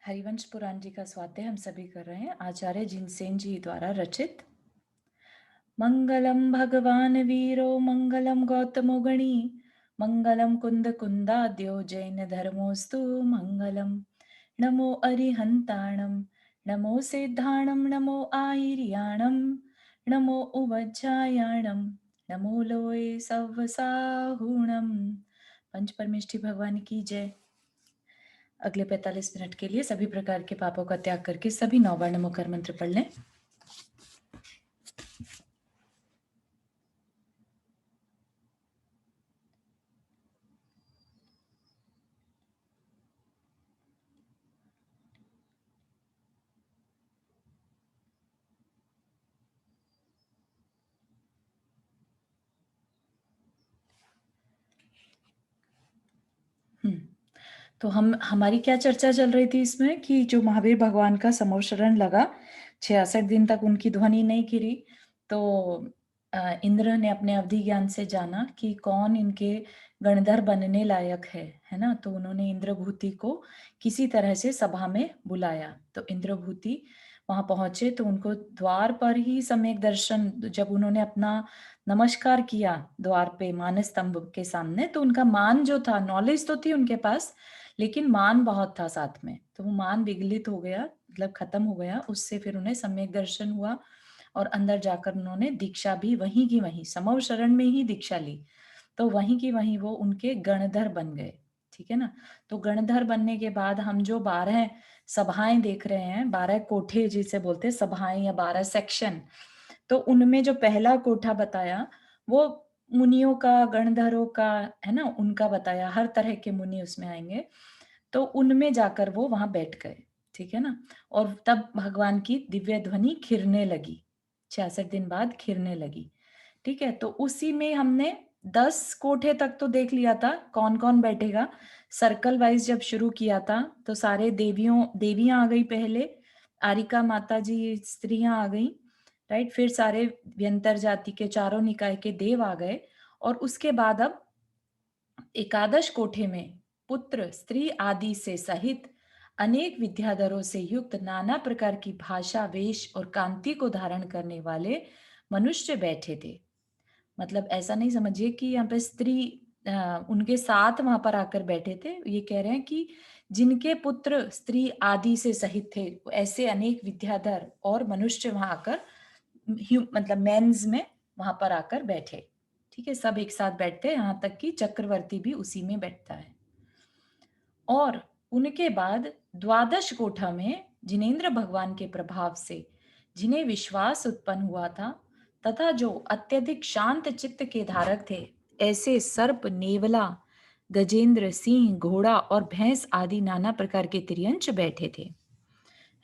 हरिवंश पुराण जी का स्वाध्याय हम सभी कर रहे हैं। आचार्य जिनसेन जी द्वारा रचित। मंगलम भगवान वीरो मंगलम गौतमो गणी मंगलम कुंद कुंदाद्यो जैन धर्मोस्तु मंगलम। नमो अरिहंताणम नमो सिद्धाणम नमो आहिर्याणम नमो उवज्जायाणम नमो लोए सव्वसाहुणम। पंच परमेष्ठी भगवान की जय। अगले 45 मिनट के लिए सभी प्रकार के पापों का त्याग करके सभी 9 बार नमोकार मंत्र पढ़ लें। तो हमारी क्या चर्चा चल रही थी इसमें कि जो महावीर भगवान का समोशरण लगा, 66 दिन तक उनकी ध्वनि नहीं गिरी, तो इंद्र ने अपने अवधि ज्ञान से जाना कि कौन इनके गणधर बनने लायक है ना। तो उन्होंने इंद्रभूति को किसी तरह से सभा में बुलाया। तो इंद्रभूति वहां पहुंचे तो उनको द्वार पर ही सम्यक दर्शन, जब उन्होंने अपना नमस्कार किया द्वार पे मानस स्तंभ के सामने, तो उनका मान जो था, नॉलेज तो थी उनके पास लेकिन मान बहुत था साथ में, तो वो मान विगलित हो गया, मतलब खत्म हो गया। उससे फिर उन्हें सम्यक दर्शन हुआ और अंदर जाकर उन्होंने दीक्षा भी वहीं की वहीं समव शरण में ही दीक्षा ली। तो वहीं की वहीं वो उनके गणधर बन गए। ठीक है ना। तो गणधर बनने के बाद हम जो 12 सभाएं देख रहे हैं, 12 कोठे जिसे बोलते हैं सभाएं या 12 सेक्शन, तो उनमें जो पहला कोठा बताया वो मुनियों का, गणधरों का, है ना, उनका बताया। हर तरह के मुनि उसमें आएंगे। तो उनमें जाकर वो वहां बैठ गए। ठीक है ना। और तब भगवान की दिव्य ध्वनि खिरने लगी, 66 दिन बाद खिरने लगी। ठीक है। तो उसी में हमने 10 कोठे तक तो देख लिया था कौन कौन बैठेगा। सर्कल वाइज जब शुरू किया था तो सारे देवियां आ गई पहले, आरिका माता जी स्त्रियां आ गई, राइट। फिर सारे व्यंतर जाति के चारों निकाय के देव आ गए। और उसके बाद अब एकादश कोठे में पुत्र स्त्री आदि से सहित अनेक विद्याधरों से युक्त नाना प्रकार की भाषा, वेश और कांति को धारण करने वाले मनुष्य बैठे थे। मतलब ऐसा नहीं समझिए कि यहाँ पे स्त्री उनके साथ वहां पर आकर बैठे थे। ये कह रहे हैं कि जिनके पुत्र स्त्री आदि से सहित थे, ऐसे अनेक विद्याधर और मनुष्य वहां आकर, मतलब मेंस में वहां पर आकर बैठे। ठीक है। सब एक साथ बैठते हैं, यहाँ तक कि चक्रवर्ती भी उसी में बैठता है। और उनके बाद द्वादश कोठा में जिनेन्द्र भगवान के प्रभाव से जिन्हें विश्वास उत्पन्न हुआ था तथा जो अत्यधिक शांत चित्त के धारक थे, ऐसे सर्प, नेवला, गजेंद्र, सिंह, घोड़ा और भैंस आदि नाना प्रकार के तिर्यंच बैठे थे।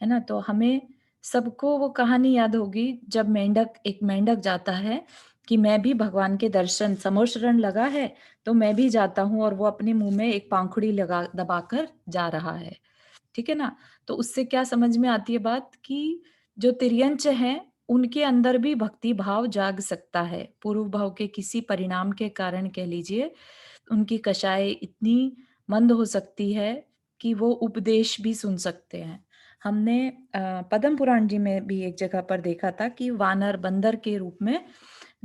है ना। तो हमें सबको वो कहानी याद होगी जब एक मेंढक जाता है कि मैं भी भगवान के दर्शन, समोशरण लगा है तो मैं भी जाता हूँ, और वो अपने मुंह में एक पांखुड़ी लगा दबाकर जा रहा है। ठीक है ना। तो उससे क्या समझ में आती है बात कि जो तिर्यंच है उनके अंदर भी भक्ति भाव जाग सकता है। पूर्व भाव के किसी परिणाम के कारण कह लीजिए, उनकी कषाय इतनी मंद हो सकती है कि वो उपदेश भी सुन सकते हैं। हमने पद्म पुराण जी में भी एक जगह पर देखा था कि वानर, बंदर के रूप में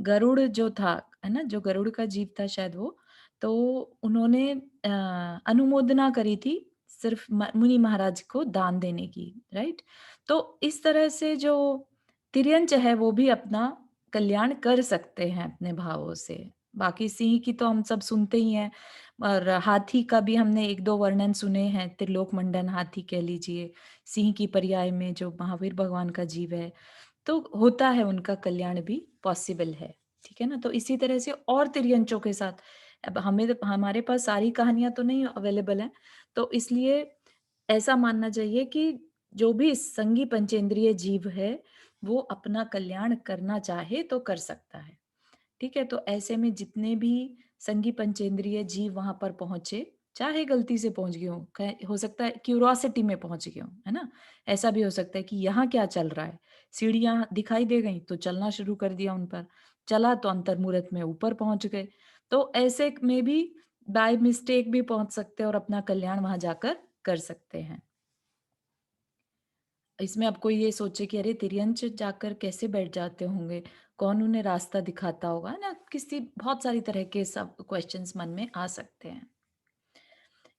गरुड़ जो था, है ना, जो गरुड़ का जीव था शायद वो, तो उन्होंने अनुमोदना करी थी सिर्फ मुनि महाराज को दान देने की, राइट। तो इस तरह से जो तिर्यंच है वो भी अपना कल्याण कर सकते हैं अपने भावों से। बाकी सिंह की तो हम सब सुनते ही हैं, और हाथी का भी हमने एक दो वर्णन सुने हैं, त्रिलोक मंडन हाथी कह लीजिए, सिंह की पर्याय में जो महावीर भगवान का जीव है, तो होता है उनका कल्याण भी पॉसिबल है। ठीक है ना। तो इसी तरह से और तिर्यंचों के साथ, अब हमारे पास सारी कहानियां तो नहीं अवेलेबल है, तो इसलिए ऐसा मानना चाहिए कि जो भी संगी पंचेंद्रिय जीव है वो अपना कल्याण करना चाहे तो कर सकता है। ठीक है। तो ऐसे में जितने भी संगी पंचेंद्रिय जीव वहां पर पहुंचे, चाहे गलती से पहुंच गए हो, हो सकता है क्यूरोसिटी में पहुंच गए हो, है ना। ऐसा भी हो सकता है कि यहाँ क्या चल रहा है, सीढ़ियां दिखाई दे गई तो चलना शुरू कर दिया उन पर, चला तो अंतर्मुहूर्त में ऊपर पहुंच गए। तो ऐसे में भी बाय मिस्टेक भी पहुंच सकते हैं और अपना कल्याण वहां जाकर कर सकते हैं। इसमें अब कोई ये सोचे कि अरे तिर्यंच जाकर कैसे बैठ जाते होंगे, कौन उन्हें रास्ता दिखाता होगा, है ना? किसी बहुत सारी तरह के सब क्वेश्चंस मन में आ सकते हैं।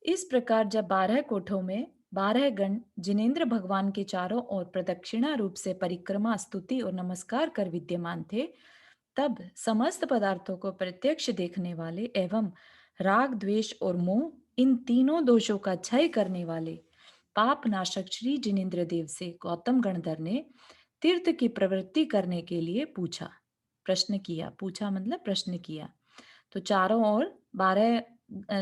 इस प्रकार जब 12 कोठों में 12 गण जिनेंद्र भगवान के चारों ओर प्रदक्षिणा रूप से परिक्रमा, स्तुति और नमस्कार कर विद्यमान थे, तब समस्त पदार्थों को प्रत्यक्ष देखने वाले एवं राग, द्वेष और मोह, इन तीनों दोषों का क्षय करने वाले पाप नाशक श्री जिनेन्द्र देव से गौतम गणधर ने तीर्थ की प्रवृत्ति करने के लिए पूछा। प्रश्न किया, पूछा मतलब प्रश्न किया। तो चारों ओर 12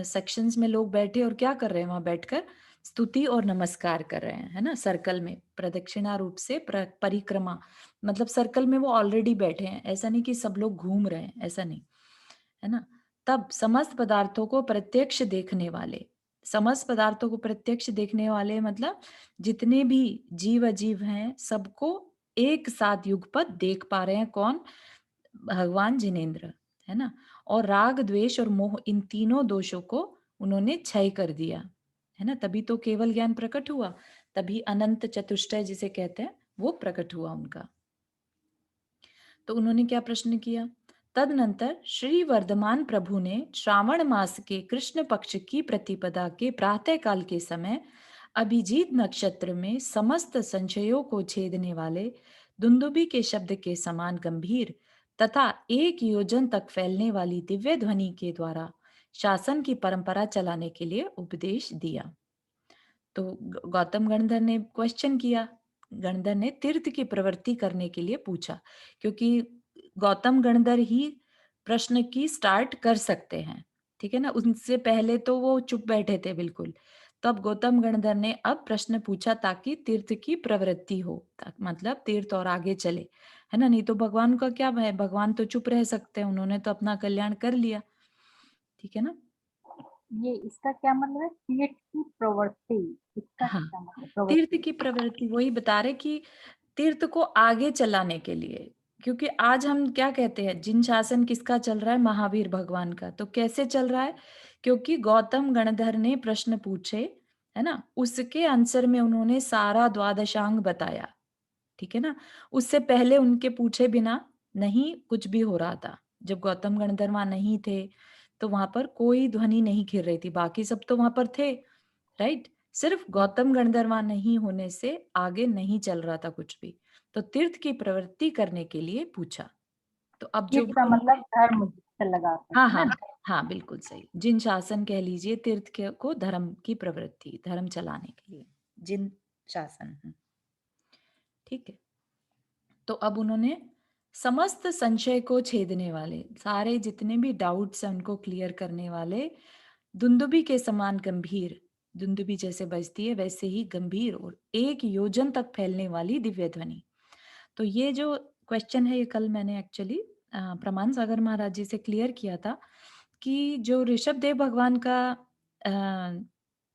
सेक्शंस में लोग बैठे और क्या कर रहे हैं वहां बैठकर? स्तुति और नमस्कार कर रहे हैं, है ना? सर्कल में प्रदक्षिणा रूप से परिक्रमा, मतलब सर्कल में वो ऑलरेडी बैठे हैं, ऐसा नहीं कि सब लोग घूम रहे हैं, ऐसा नहीं, है ना? तब समस्त पदार्थों को प्रत्यक्ष देखने वाले, समस्त पदार्थों को प्रत्यक्ष देखने वाले मतलब जितने भी जीव अजीव हैं सबको एक साथ युगपत देख पा रहे हैं। कौन? भगवान जिनेन्द्र, है ना? और राग, द्वेष और मोह, इन तीनों दोषों को उन्होंने क्षय कर दिया, है ना? तभी तो केवल ज्ञान प्रकट हुआ, तभी अनंत चतुष्टय जिसे कहते हैं वो प्रकट हुआ उनका। तो उन्होंने क्या प्रश्न किया? तदनंतर श्री वर्धमान प्रभु ने श्रावण मास के कृष्ण पक्ष की प्रतिपदा के प्रातः काल के समय अभिजीत नक्षत्र में समस्त संशयों को छेदने वाले दुंदुबी के शब्द के समान गंभीर तथा एक योजन तक फैलने वाली दिव्य ध्वनि के द्वारा शासन की परंपरा चलाने के लिए उपदेश दिया। तो गौतम गणधर ने क्वेश्चन किया, गणधर ने तीर्थ की प्रवृत्ति करने के लिए पूछा, क्योंकि गौतम गणधर ही प्रश्न की स्टार्ट कर सकते हैं, ठीक है ना? उनसे पहले तो वो चुप बैठे थे बिल्कुल। तो अब गौतम गणधर ने अब प्रश्न पूछा ताकि तीर्थ की प्रवृत्ति हो, मतलब तीर्थ और आगे चले, है ना? नहीं तो भगवान का क्या है, भगवान तो चुप रह सकते हैं, उन्होंने तो अपना कल्याण कर लिया, ठीक है ना? ये इसका क्या मतलब है? तीर्थ की प्रवृत्ति, इसका हाँ, क्या मतलब प्रवृत्ति? तीर्थ की प्रवृत्ति वही बता रहे कि तीर्थ को आगे चलाने के लिए, क्योंकि आज हम क्या कहते हैं, जिन शासन किसका चल रहा है? महावीर भगवान का। तो कैसे चल रहा है? क्योंकि गौतम गणधर ने प्रश्न पूछे, है ना? उसके आंसर में उन्होंने सारा द्वादशांग बताया, ठीक है ना? उससे पहले उनके पूछे बिना नहीं कुछ भी हो रहा था। जब गौतम गणधर वहां नहीं थे तो वहां पर कोई ध्वनि नहीं खिल रही थी, बाकी सब तो वहां पर थे, राइट? सिर्फ गौतम गणधर वहां नहीं होने से आगे नहीं चल रहा था कुछ भी। तो तीर्थ की प्रवृत्ति करने के लिए पूछा। तो अब जो तीर्थ भी का उन्होंने, मतलब धर्म से लगा हाँ सकते हाँ हैं ना। हाँ, बिल्कुल सही, जिन शासन कह लीजिए, तीर्थ के को धर्म की प्रवृत्ति, धर्म चलाने के लिए जिन शासन, ठीक है। तो अब उन्होंने समस्त संशय को छेदने वाले, सारे जितने भी डाउट्स हैं उनको क्लियर करने वाले, दुंदुबी के समान गंभीर, दुंदुबी जैसे बजती है वैसे ही गंभीर और एक योजन तक फैलने वाली दिव्य ध्वनि। तो ये जो क्वेश्चन है ये कल मैंने एक्चुअली प्रमाण सागर महाराज जी से क्लियर किया था कि जो ऋषभ देव भगवान का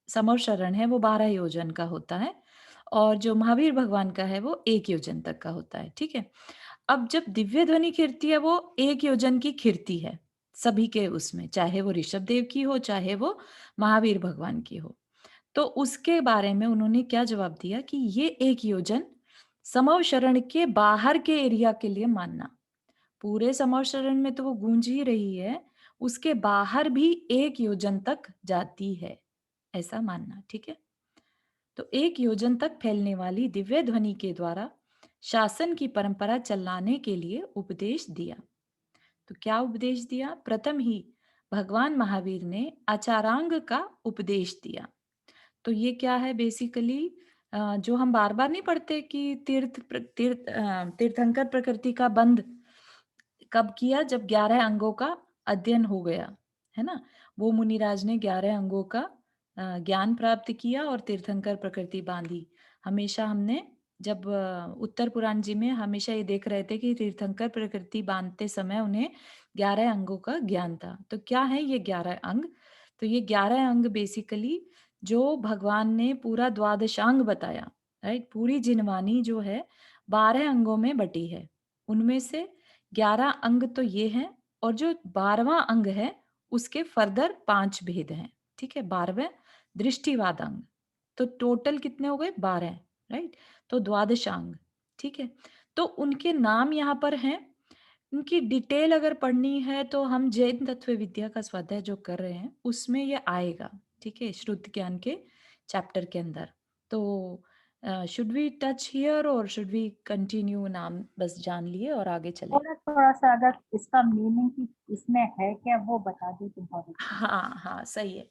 समर शरण है वो 12 योजन का होता है और जो महावीर भगवान का है वो 1 योजन तक का होता है, ठीक है? अब जब दिव्य ध्वनि खिरती है वो 1 योजन की खिरती है, सभी के उसमें, चाहे वो ऋषभ देव की हो, चाहे वो महावीर भगवान की हो। तो उसके बारे में उन्होंने क्या जवाब दिया कि ये 1 योजन समव शरण के बाहर के एरिया के लिए मानना। पूरे समर शरण में तो वो गूंज ही रही है, उसके बाहर भी 1 योजन तक जाती है, ऐसा मानना, ठीक है? तो 1 योजन तक फैलने वाली दिव्य ध्वनि के द्वारा शासन की परंपरा चलाने के लिए उपदेश दिया। तो क्या उपदेश दिया? प्रथम ही भगवान महावीर ने आचारांग का उपदेश दिया। तो ये क्या है बेसिकली, जो हम बार-बार नहीं पढ़ते कि तीर्थंकर प्रकृति का बंध कब किया? जब 11 अंगों का अध्ययन हो गया, है ना? वो मुनिराज ने 11 अंगों का ज्ञान प्राप्त किया और तीर्थंकर प्रकृति बांधी। हमेशा हमने जब उत्तर पुराण जी में हमेशा ये देख रहे थे कि तीर्थंकर प्रकृति बांधते समय उन्हें 11 अंगों का ज्ञान था। तो क्या है ये 11 अंग? तो ये 11 अंग बेसिकली जो भगवान ने पूरा द्वादशांग बताया, राइट? पूरी जिनवानी जो है 12 अंगों में बटी है। उनमें से 11 अंग तो ये हैं और जो 12वां अंग है उसके फर्दर 5 भेद हैं, ठीक है? 12वें दृष्टिवाद अंग। तो टोटल कितने हो गए? 12। राइट? तो द्वादशांग, ठीक है? तो उनके नाम यहाँ पर हैं। उनकी डिटेल अगर पढ़नी है तो हम जैन तत्व विद्या का स्वाध्याय जो कर रहे हैं, उसमें ये आएगा, ठीक है? श्रुत ज्ञान के चैप्टर के अंदर। तो शुड वी टच हियर और शुड वी कंटिन्यू? नाम बस जान लिए और आगे चले? थोड़ा-सा अगर इसका मीनिंग कि इसमें है क्या वो बता दें तो बहुत अच्छा है। हाँ, हाँ, सही है।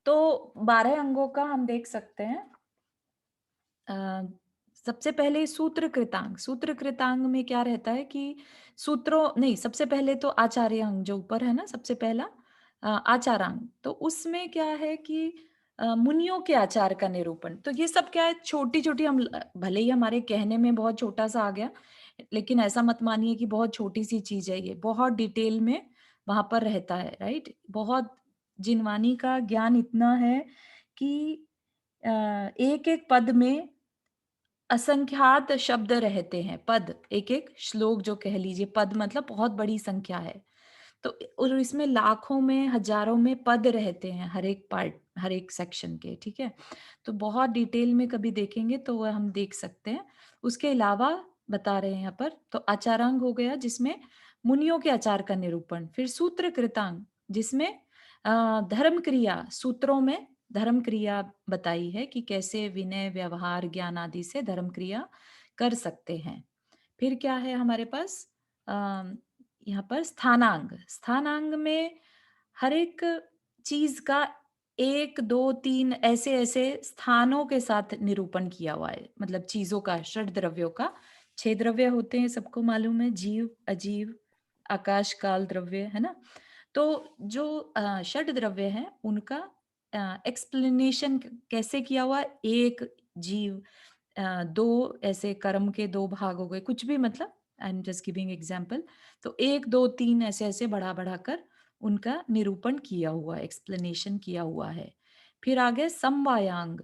तो 12 अंगों का हम देख सकते हैं। अ, सबसे पहले सूत्र कृतांग। सूत्र कृतांग में क्या रहता है कि सूत्रों नहीं, सबसे पहले तो आचार्य अंग जो ऊपर है ना, सबसे पहला आचारांग। तो उसमें क्या है कि मुनियों के आचार का निरूपण। तो ये सब क्या है, छोटी-छोटी हम भले ही हमारे कहने में बहुत छोटा-सा आ गया, लेकिन ऐसा मत मानिए कि बहुत छोटी-सी चीज़ है ये। बहुत डिटेल में वहाँ पर रहता है, राइट? बहुत जिनवानी का ज्ञान इतना है कि एक-एक पद में असंख्यात शब्द रहते हैं। पद, एक-एक श्लोक जो कह लीजिए, पद मतलब बहुत बड़ी संख्या है। तो और इसमें लाखों में, हज़ारों में पद रहते हैं हर एक पार्ट, हर एक सेक्शन के, ठीक है? तो बहुत डिटेल में कभी देखेंगे तो वह हम देख सकते हैं। उसके अलावा बता रहे हैं यहाँ पर, तो आचारांग हो गया जिसमें मुनियों के आचार का निरूपण। फिर सूत्र कृतांग जिसमें धर्म क्रिया, सूत्रों में धर्म क्रिया बताई है कि कैसे विनय, व्यवहार, ज्ञान आदि से धर्म क्रिया कर सकते हैं। फिर क्या है हमारे पास? अ, यहाँ पर स्थानांग। स्थानांग में हर एक चीज का 1, 2, 3 ऐसे-ऐसे स्थानों के साथ निरूपण किया हुआ है। मतलब चीज़ों का, षड द्रव्यों का। 6 द्रव्य होते हैं, सबको मालूम है, जीव, अजीव, आकाश, काल, द्रव्य, है ना? तो जो षड द्रव्य हैं, उनका एक्सप्लेनेशन कैसे किया हुआ है? 1 जीव, 2 ऐसे कर्म के 2 भाग हो गए, कुछ भी मतलब, I am just giving example. तो 1, 2, 3 ऐसे-ऐसे बढ़ा-बढ़ा कर उनका निरूपण किया हुआ है, एक्सप्लेनेशन किया हुआ है। फिर आगे समवायांग।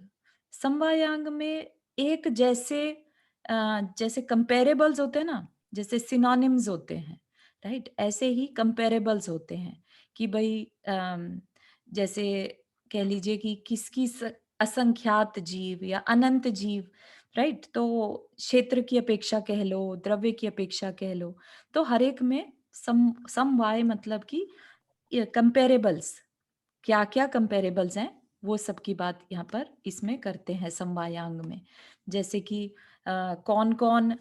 समवायांग में एक जैसे जैसे कंपैरेबल्स होते हैं ना, जैसे सिनोनिम्स होते हैं, राइट? ऐसे ही कंपैरेबल्स होते हैं कि भई जैसे कह लीजिए कि किसकी असंख्यात जीव या अनंत जीव, राइट? तो क्षेत्र की अपेक्षा कह लो, द्रव्य की अपेक्षा कह लो, तो हर एक में समवाय मतलब कि ये कंपैरेबल्स, क्या-क्या कंपैरेबल्स हैं, वो सब की बात यहाँ पर इसमें करते हैं समवायांग में। जैसे कि कौन-कौन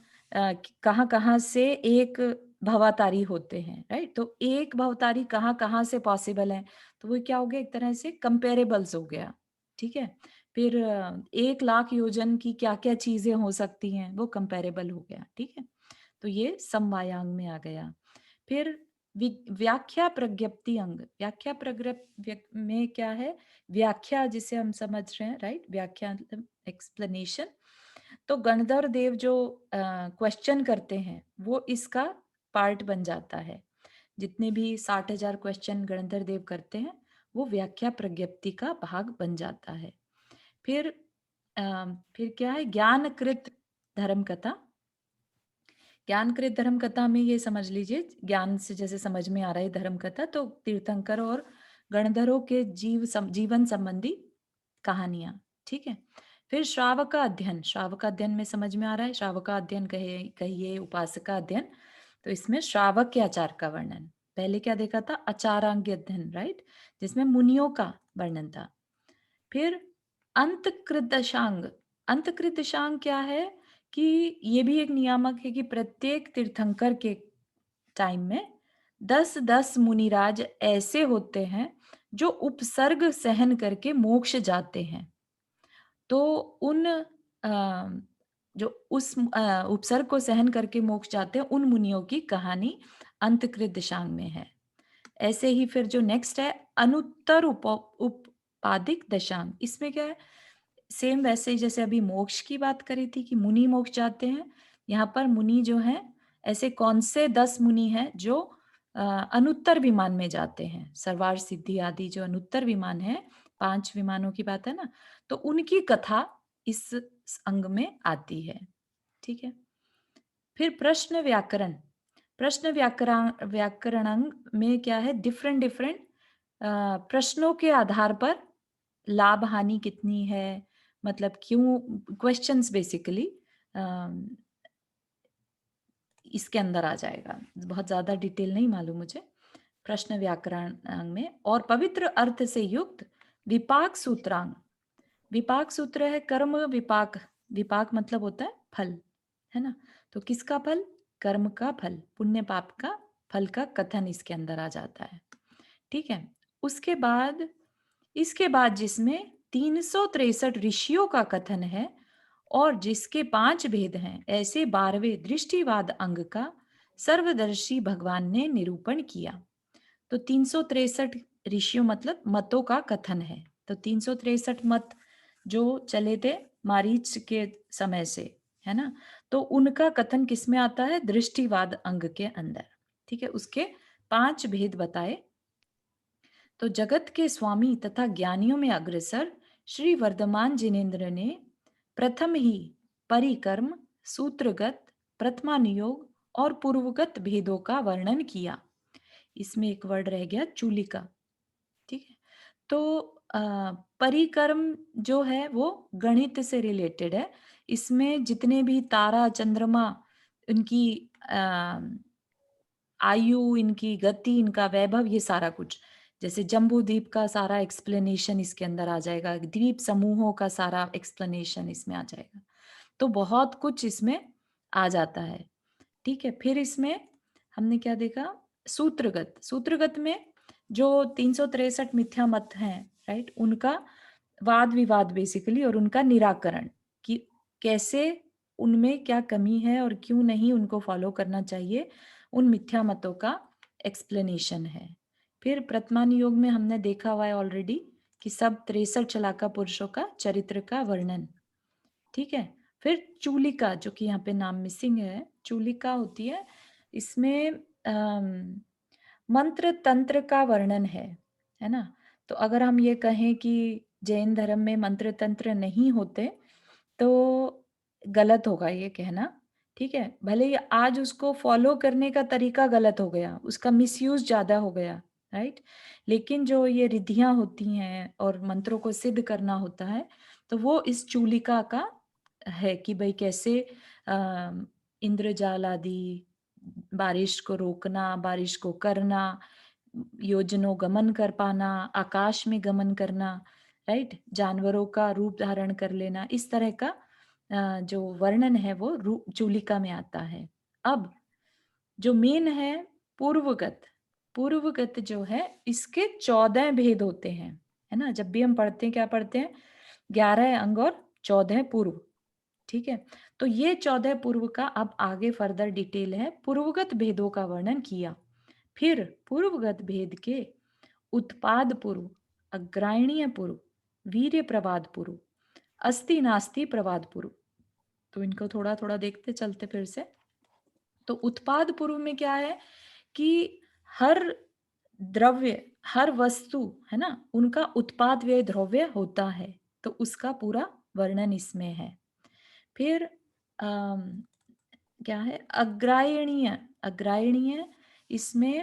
कहाँ-कहाँ से एक भवातारी होते हैं, राइट? तो एक भवतारी कहाँ-कहाँ से पॉसिबल है, तो वो क्या हो गया, एक तरह से कंपैरेबल्स हो गया, ठीक है? फिर 1 लाख योजन की क्या-क्या चीज़ें हो सकती हैं, वो कंपैरेबल हो गया, ठीक है? तो ये समवायांग में आ गया। फिर व्याख्या प्रज्ञप्ति अंग। व्याख्या में क्या है? व्याख्या जिसे हम समझ रहे हैं, राइट? व्याख्या मतलब एक्सप्लेनेशन। तो गणधर देव जो क्वेश्चन करते हैं, वो इसका पार्ट बन जाता है। जितने भी 60,000 क्वेश्चन गणधर देव करते हैं, वो व्याख्या प्रज्ञप्ति का भाग बन जाता है। फिर अ, फिर क्या है? ज्ञानकृत धर्म कथा। ज्ञानकृत धर्म कथा में ये समझ लीजिए, ज्ञान से जैसे समझ में आ रहा है धर्म कथा, तो तीर्थंकर और गणधरों के जीवन संबंधी कहानियां, ठीक है? फिर श्रावका अध्ययन। श्रावका अध्ययन में समझ में आ रहा है, श्रावका अध्ययन कहिए उपासका अध्ययन। तो इसमें श्रावक के आचार का वर्णन। पहले क्या देखा था? आचारांग्य अध्ययन, राइट? जिसमें मुनियों का वर्णन था। फिर अंतकृदशांग। अंतकृदशांग क्या है कि ये भी एक नियामक है कि प्रत्येक तीर्थंकर के टाइम में 10-10 मुनिराज ऐसे होते हैं जो उपसर्ग सहन करके मोक्ष जाते हैं। तो उन जो उस उपसर्ग को सहन करके मोक्ष जाते हैं, उन मुनियों की कहानी अंतकृत दिशांग में है। ऐसे ही फिर जो नेक्स्ट है अनुत्तर उपादिक दशांग। इसमें क्या है? सेम वैसे ही जैसे अभी मोक्ष की बात करी थी कि मुनि मोक्ष जाते हैं, यहाँ पर मुनि जो हैं, ऐसे कौन से 10 मुनि हैं जो अनुत्तर विमान में जाते हैं। सर्वार्थ सिद्धि आदि जो अनुत्तर विमान है, 5 विमानों की बात है ना, तो उनकी कथा इस अंग में आती है, ठीक है? फिर प्रश्न व्याकरण। प्रश्न व्याकरण में क्या है? डिफरेंट डिफरेंट प्रश्नों के आधार पर लाभ हानि कितनी है, मतलब क्यों, क्वेश्चंस बेसिकली इसके अंदर आ जाएगा। बहुत ज़्यादा डिटेल नहीं मालूम मुझे। प्रश्न व्याकरण में और पवित्र अर्थ से युक्त विपाक सूत्रांग। विपाक सूत्र है कर्म विपाक। विपाक मतलब होता है फल, है ना? तो किसका फल? कर्म का फल, पुण्य पाप का फल का कथन इसके अंदर आ जाता है। ठीक है। उसके बाद, इसके बाद जिसमें 363 ऋषियों का कथन है और जिसके 5 भेद हैं, ऐसे 12वें दृष्टिवाद अंग का सर्वदर्शी भगवान ने निरूपण किया। तो 363 ऋषियों मतलब मतों का कथन है। तो 363 मत जो चले थे मारीच के समय से, है ना? तो उनका कथन किसमें आता है? दृष्टिवाद अंग के अंदर। ठीक है, उसके 5 भेद बताए। तो जगत के स्वामी तथा ज्ञानियों में अग्रसर श्री वर्धमान जिनेन्द्र ने प्रथम ही परिकर्म, सूत्रगत, प्रथमानुयोग और पूर्वगत भेदों का वर्णन किया। इसमें एक वर्ड रह गया चूलिका। ठीक है। तो अ, परिकर्म जो है वो गणित से रिलेटेड है। इसमें जितने भी तारा चंद्रमा, इनकी आयु, इनकी गति, इनका वैभव, ये सारा कुछ, जैसे जम्बू द्वीप का सारा एक्सप्लेनेशन इसके अंदर आ जाएगा, द्वीप समूहों का सारा एक्सप्लेनेशन इसमें आ जाएगा। तो बहुत कुछ इसमें आ जाता है। ठीक है। फिर इसमें हमने क्या देखा? सूत्रगत। सूत्रगत में जो 363 मिथ्या मत हैं, राइट, उनका वाद विवाद बेसिकली और उनका निराकरण, कि कैसे उनमें क्या कमी है और क्यों नहीं उनको फॉलो करना चाहिए, उन मिथ्या मतों का एक्सप्लेनेशन है। फिर प्रथमान योग में हमने देखा हुआ है ऑलरेडी कि सब 63 चलाका पुरुषों का चरित्र का वर्णन। ठीक है। फिर चूलिका, जो कि यहाँ पे नाम मिसिंग है, चूलिका होती है, इसमें मंत्र तंत्र का वर्णन है ना? तो अगर हम ये कहें कि जैन धर्म में मंत्र तंत्र नहीं होते, तो गलत होगा ये कहना। ठीक है। भले ही आज उसको फॉलो करने का तरीका गलत हो गया, उसका मिसयूज ज्यादा हो गया, राइट, लेकिन जो ये रिद्धियां होती हैं और मंत्रों को सिद्ध करना होता है, तो वो इस चूलिका का है कि भाई कैसे अ, इंद्रजाल आदि, बारिश को रोकना, बारिश को करना, योजनों गमन कर पाना, आकाश में गमन करना, राइट, जानवरों का रूप धारण कर लेना, इस तरह का जो वर्णन है वो चूलिका में आता है। अब जो मेन है पूर्वगत। पूर्वगत जो है इसके 14 भेद होते हैं, है ना? जब भी हम पढ़ते हैं क्या पढ़ते हैं? 11 अंग और 14 पूर्व। ठीक है। तो ये 14 पूर्व का अब आगे फर्दर डिटेल है, पूर्वगत भेदों का वर्णन किया। फिर पूर्वगत भेद के उत्पाद पूर्व, अग्रायणीय पूर्व, वीर्य प्रवाद पूर्व, अस्ति नास्ति प्रवाद पूर्व। तो इनको थोड़ा थोड़ा देखते चलते फिर से। तो उत्पाद पूर्व में क्या है कि हर द्रव्य, हर वस्तु, है ना, उनका उत्पाद व्यय द्रव्य होता है, तो उसका पूरा वर्णन इसमें है। फिर क्या है? अग्रायणीय। अग्रायणीय इसमें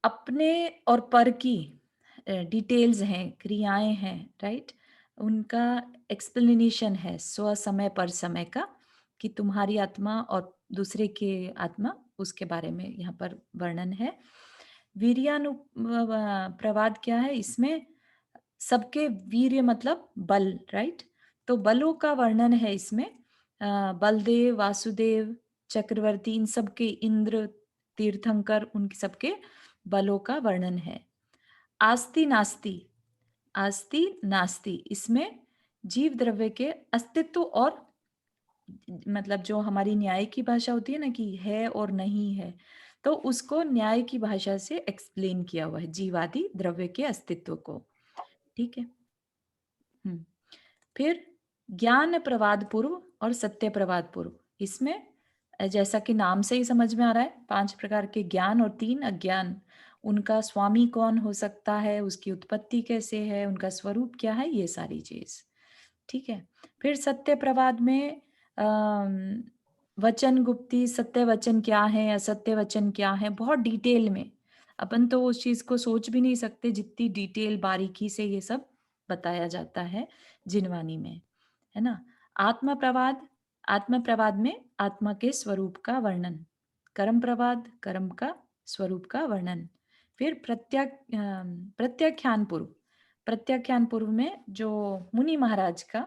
अपने और पर की डिटेल्स हैं, क्रियाएं हैं, राइट, उनका एक्सप्लेनेशन है स्व समय पर समय का, कि तुम्हारी आत्मा और दूसरे के आत्मा, उसके बारे में यहाँ पर वर्णन है। वीर्यानु प्रवाद क्या है? इसमें सबके वीर्य मतलब बल, राइट, तो बलों का वर्णन है इसमें। बलदेव, वासुदेव, चक्रवर्ती, इन सबके, इंद्र, तीर्थंकर, उनके सबके बलों का वर्णन है। आस्ति नास्ति। आस्ति नास्ति इसमें जीव द्रव्य के अस्तित्व और, मतलब जो हमारी न्याय की भाषा होती है ना कि है और नहीं है, तो उसको न्याय की भाषा से एक्सप्लेन किया हुआ है, जीवादि द्रव्य के अस्तित्व को। ठीक है। फिर ज्ञान प्रवाद पूर्व और सत्य प्रवाद पूर्व। इसमें जैसा कि नाम से ही समझ में आ रहा है, 5 प्रकार के ज्ञान और 3 अज्ञान, उनका स्वामी कौन हो सकता है, उसकी उत्पत्ति कैसे है, उनका स्वरूप क्या है, ये सारी चीज। ठीक है। फिर सत्य प्रवाद में वचन गुप्ती, सत्य वचन क्या है, असत्य वचन क्या है, बहुत डिटेल में। अपन तो उस चीज को सोच भी नहीं सकते जितनी डिटेल बारीकी से ये सब बताया जाता है जिनवानी में, है ना? आत्म प्रवाद, आत्म प्रवाद में आत्मा के स्वरूप का वर्णन, कर्म प्रवाद, कर्म का स्वरूप का वर्णन। फिर प्रत्याख्यान पूर्व, प्रत्याख्यान पूर्व में जो मुनि महाराज का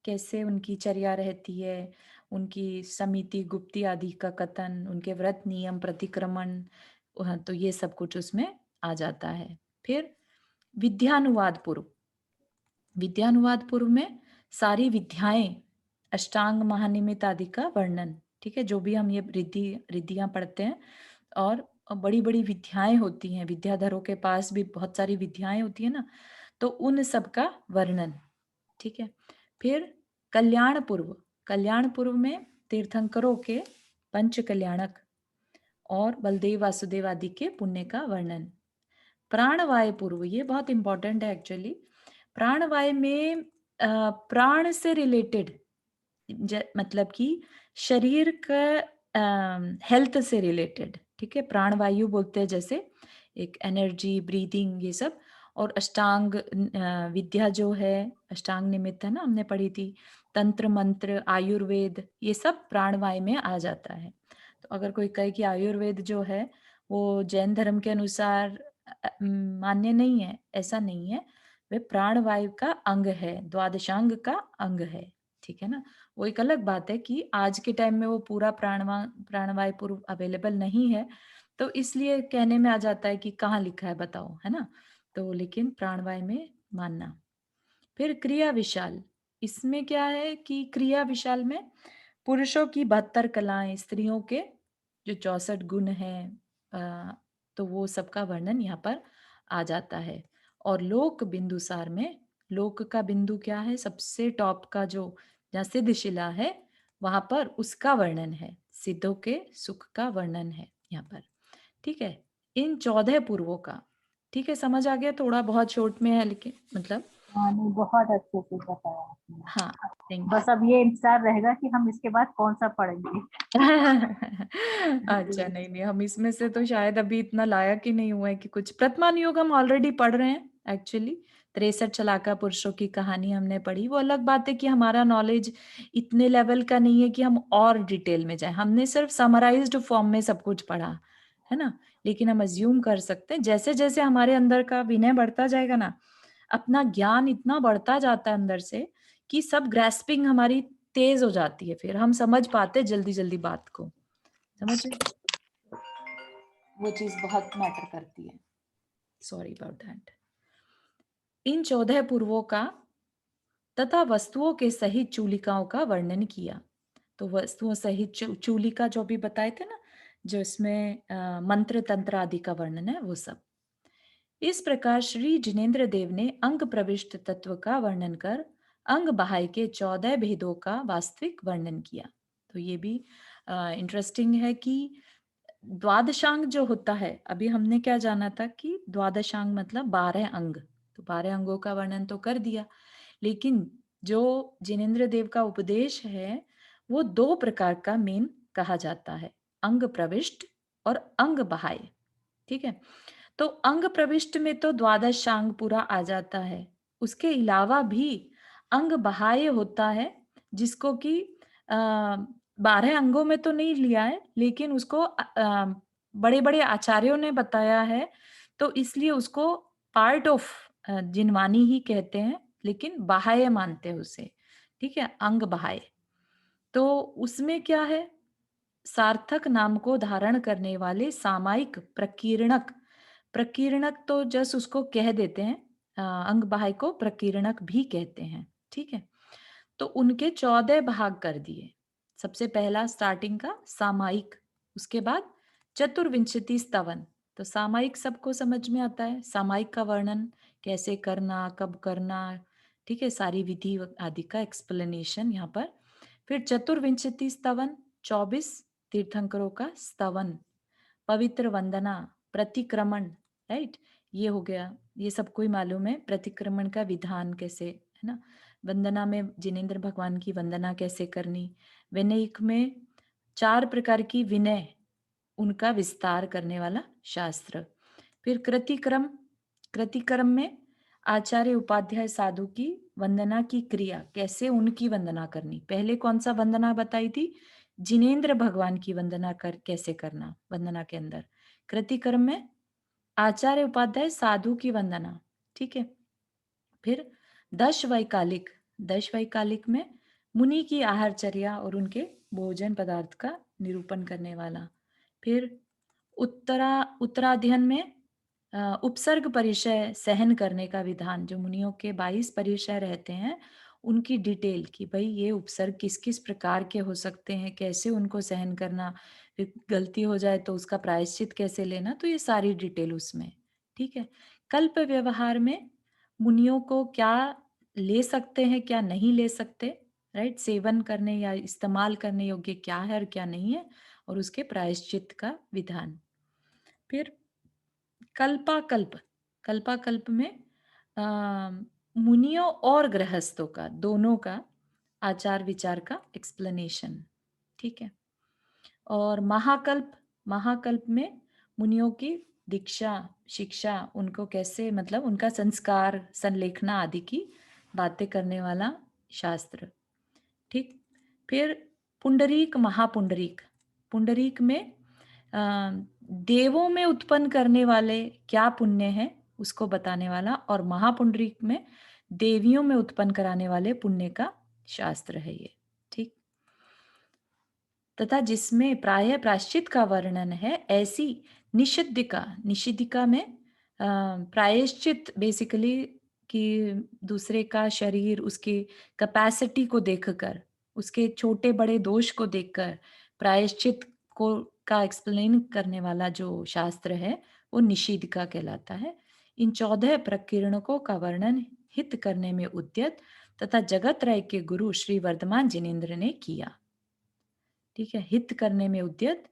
कैसे उनकी चर्या रहती है, उनकी समिति, गुप्ती आदि का कथन, उनके व्रत नियम, प्रतिक्रमण, तो ये सब कुछ उसमें आ जाता है। फिर विद्यानुवाद पूर्व, विद्यानुवाद पूर्व में सारी विद्याएं, अष्टांग महानिमित आदि का वर्णन, ठीक है? जो भी हम ये रिद्धियां पढ़ते हैं, और बड़ी बड़ी विद्याएं होती हैं, विद्याधरों के पास भी बहुत सारी विद्याएं होती है ना, तो उन सब का वर्णन, ठीक है? फिर कल्याण पूर्व, कल्याण पूर्व में तीर्थंकरों के पंच कल्याणक और बलदेव वासुदेव आदि के पुण्य का वर्णन। प्राणवाय पूर्व, ये बहुत इंपॉर्टेंट है एक्चुअली। प्राणवाय में प्राण से रिलेटेड, मतलब कि शरीर का हेल्थ से रिलेटेड, ठीक है? प्राणवायु बोलते हैं जैसे एक एनर्जी, ब्रीदिंग, ये सब। और अष्टांग विद्या जो है, अष्टांग निमित्त है ना, हमने पढ़ी थी, तंत्र मंत्र, आयुर्वेद, ये सब प्राणवाय में आ जाता है। तो अगर कोई कहे कि आयुर्वेद जो है वो जैन धर्म के अनुसार मान्य नहीं है, ऐसा नहीं है। वे प्राणवायु का अंग है, द्वादशांग का अंग है, ठीक है ना? वो एक अलग बात है कि आज के टाइम में वो पूरा प्राणवायु पूर्व अवेलेबल नहीं है, तो इसलिए कहने में आ जाता है कि कहाँ लिखा है बताओ, है ना? तो लेकिन प्राणवायु में मानना। फिर क्रिया विशाल, इसमें क्या है कि क्रिया विशाल में पुरुषों की 72 कलाएं, स्त्रियों के जो 64 गुण हैं, तो वो सबका वर्णन यहाँ पर आ जाता है। और लोक बिंदुसार में, लोक का बिंदु क्या है, सबसे टॉप का जो जहाँ सिद्ध शिला है, वहां पर उसका वर्णन है, सिद्धों के सुख का वर्णन है यहाँ पर, ठीक है? इन 14 पूर्वों का, ठीक है? समझ आ गया? थोड़ा बहुत शॉर्ट में है, लेकिन मतलब, हाँ नहीं, बहुत अच्छे से बताया आपने। हाँ, थैंक बस अब ये इंतजार रहेगा कि हम इसके बाद कौन सा पढ़ेंगे। अच्छा, नहीं नहीं, हम इसमें से तो शायद अभी इतना लायक ही नहीं हुआ है कि कुछ। प्रथमान योग हम ऑलरेडी पढ़ रहे हैं एक्चुअली। 63 चलाका पुरुषों की कहानी हमने पढ़ी। वो अलग बात है कि हमारा नॉलेज इतने लेवल का नहीं है कि हम और डिटेल में जाएं। हमने सिर्फ समराइज्ड फॉर्म में सब कुछ पढ़ा, है ना? लेकिन हम अज्यूम कर सकते हैं, जैसे जैसे हमारे अंदर का विनय बढ़ता जाएगा ना, अपना ज्ञान इतना बढ़ता जाता है अंदर से कि सब ग्रेस्पिंग हमारी तेज हो जाती है, फिर हम समझ पाते हैं जल्दी जल्दी बात को, समझ रहे? वो चीज बहुत मैटर करती है। Sorry about that. इन 14 पूर्वों का तथा वस्तुओं के सहित चूलिकाओं का वर्णन किया। तो वस्तुओं सहित चूलिका जो भी बताए थे ना, जो इसमें मंत्र तंत्र आदि का वर्णन है, वो सब। इस प्रकार श्री जिनेन्द्र देव ने अंग प्रविष्ट तत्व का वर्णन कर अंग बाह्य के 14 भेदों का वास्तविक वर्णन किया। तो ये भी इंटरेस्टिंग है कि द्वादशांग जो होता है, अभी हमने क्या जाना था कि द्वादशांग मतलब 12 अंग, तो 12 अंगों का वर्णन तो कर दिया। लेकिन जो जिनेन्द्र देव का उपदेश है, वो 2 प्रकार का मेन कहा जाता है, अंग प्रविष्ट और अंग बाह्य, ठीक है? तो अंग प्रविष्ट में तो द्वादशांग पूरा आ जाता है। उसके अलावा भी अंग बाह्य होता है, जिसको कि 12 अंगों में तो नहीं लिया है, लेकिन उसको बड़े बड़े आचार्यों ने बताया है, तो इसलिए उसको पार्ट ऑफ जिनवानी ही कहते हैं, लेकिन बाह्य मानते हैं उसे, ठीक है? अंग बाह्य। तो उसमें क्या है, सार्थक नाम को धारण करने वाले सामायिक प्रकीर्णक, प्रकीर्णक तो जस्ट उसको कह देते हैं, अंग बाह्य को प्रकीर्णक भी कहते हैं, ठीक है? तो उनके 14 भाग कर दिए। सबसे पहला स्टार्टिंग का सामायिक, उसके बाद चतुर्विंशति स्तवन। तो सामायिक सबको समझ में आता है, सामायिक का वर्णन कैसे करना, कब करना, ठीक है? सारी विधि आदि का एक्सप्लेनेशन यहाँ पर। फिर चतुर्विंशति स्तवन, 24 तीर्थंकरों का स्तवन, पवित्र वंदना, प्रतिक्रमण, राइट? ये हो गया, ये सबको ही मालूम है प्रतिक्रमण का विधान कैसे, है ना? वंदना में जिनेन्द्र भगवान की वंदना कैसे करनी, विनयिक में 4 प्रकार की विनय, उनका विस्तार करने वाला शास्त्र। फिर कृतिक्रम, कृतिक्रम में आचार्य उपाध्याय साधु की वंदना की क्रिया, कैसे उनकी वंदना करनी। पहले कौन सा वंदना बताई थी? जिनेंद्र भगवान की वंदना कर कैसे करना वंदना के अंदर। कृतिकर्म में आचार्य उपाध्याय साधु की वंदना, ठीक है। फिर दश वैकालिक, दश वैकालिक में मुनि की आहारचर्या और उनके भोजन पदार्थ का निरूपण करने वाला। फिर उत्तराध्ययन में उपसर्ग परिचय सहन करने का विधान, जो मुनियों के 22 परिचय रहते हैं उनकी डिटेल, कि भाई ये उपसर्ग किस किस प्रकार के हो सकते हैं, कैसे उनको सहन करना, फिर गलती हो जाए तो उसका प्रायश्चित कैसे लेना, तो ये सारी डिटेल उसमें, ठीक है। कल्प व्यवहार में मुनियों को क्या ले सकते हैं, क्या नहीं ले सकते, राइट, सेवन करने या इस्तेमाल करने योग्य क्या है और क्या नहीं है, और उसके प्रायश्चित का विधान। फिर कल्पाकल्प, कल्पाकल्प में अ, मुनियों और गृहस्थों का, दोनों का आचार विचार का एक्सप्लेनेशन, ठीक है। और महाकल्प, महाकल्प में मुनियों की दीक्षा, शिक्षा, उनको कैसे, मतलब उनका संस्कार, संलेखना आदि की बातें करने वाला शास्त्र, ठीक। फिर पुंडरीक, महापुंडरीक, पुंडरीक में देवों में उत्पन्न करने वाले क्या पुण्य है उसको बताने वाला, और महापुंडरीक में देवियों में उत्पन्न कराने वाले पुण्य का शास्त्र है ये, ठीक। तथा जिसमें प्रायः प्रायश्चित का वर्णन है, ऐसी निषिद्धिका, निषिद्धिका में प्रायश्चित बेसिकली कि दूसरे का शरीर, उसकी कैपेसिटी को देखकर, उसके छोटे बड़े दोष को देखकर प्रायश्चित को का एक्सप्लेन करने वाला जो शास्त्र है वो निषिद्धिका कहलाता है। इन 14 प्रकीर्णकों का वर्णन हित करने में उद्यत तथा जगत राय के गुरु श्री वर्धमान जिनेन्द्र ने किया, ठीक है। हित करने में उद्यत,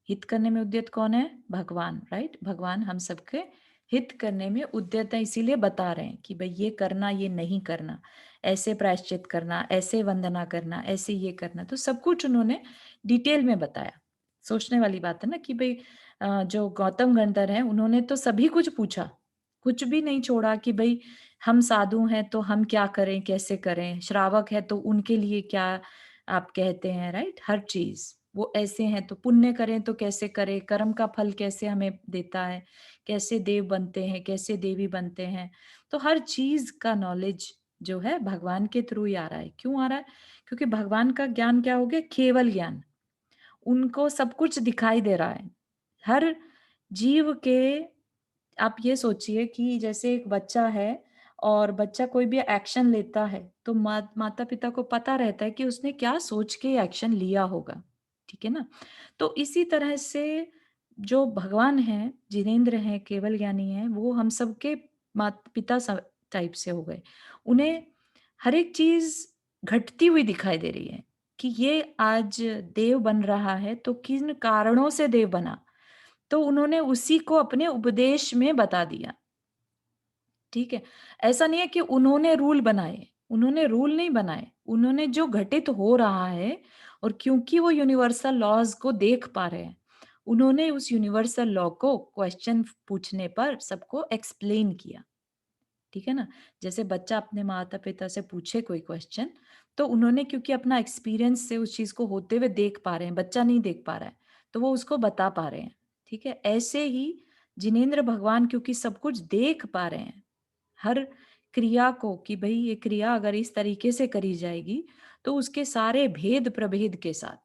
हित करने में उद्यत कौन है? भगवान, राइट। भगवान हम सबके हित करने में उद्यत है, इसीलिए बता रहे हैं कि भाई ये करना, ये नहीं करना, ऐसे प्रायश्चित करना, ऐसे वंदना करना, ऐसे ये करना, तो सब कुछ उन्होंने डिटेल में बताया। सोचने वाली बात है ना कि भाई जो गौतम गंधर है उन्होंने तो सभी कुछ पूछा, कुछ भी नहीं छोड़ा कि भाई हम साधु हैं तो हम क्या करें, कैसे करें, श्रावक है तो उनके लिए क्या आप कहते हैं, राइट। हर चीज वो ऐसे हैं तो पुण्य करें तो कैसे करें, कर्म का फल कैसे हमें देता है, कैसे देव बनते हैं, कैसे देवी बनते हैं, तो हर चीज का नॉलेज जो है भगवान के थ्रू ही आ रहा है। क्यों आ रहा है? क्योंकि भगवान का ज्ञान क्या हो गया? केवल ज्ञान। उनको सब कुछ दिखाई दे रहा है हर जीव के। आप ये सोचिए कि जैसे एक बच्चा है और बच्चा कोई भी एक्शन लेता है तो माता पिता को पता रहता है कि उसने क्या सोच के एक्शन लिया होगा, ठीक है ना। तो इसी तरह से जो भगवान हैं, जिनेंद्र हैं, केवल ज्ञानी हैं, वो हम सबके माता पिता टाइप से हो गए। उन्हें हर एक चीज घटती हुई दिखाई दे रही है कि ये आज देव बन रहा है तो किन कारणों से देव बना, तो उन्होंने उसी को अपने उपदेश में बता दिया, ठीक है। ऐसा नहीं है कि उन्होंने रूल बनाए, उन्होंने रूल नहीं बनाए, उन्होंने जो घटित हो रहा है, और क्योंकि वो यूनिवर्सल लॉज को देख पा रहे हैं, उन्होंने उस यूनिवर्सल लॉ को क्वेश्चन पूछने पर सबको एक्सप्लेन किया, ठीक है ना। जैसे बच्चा अपने माता पिता से पूछे कोई क्वेश्चन, तो उन्होंने क्योंकि अपना एक्सपीरियंस से उस चीज को होते हुए देख पा रहे हैं, बच्चा नहीं देख पा रहा है, तो वो उसको बता पा रहे हैं, ठीक है। ऐसे ही जिनेंद्र भगवान क्योंकि सब कुछ देख पा रहे हैं, हर क्रिया को, कि भाई ये क्रिया अगर इस तरीके से करी जाएगी तो उसके सारे भेद प्रभेद के साथ,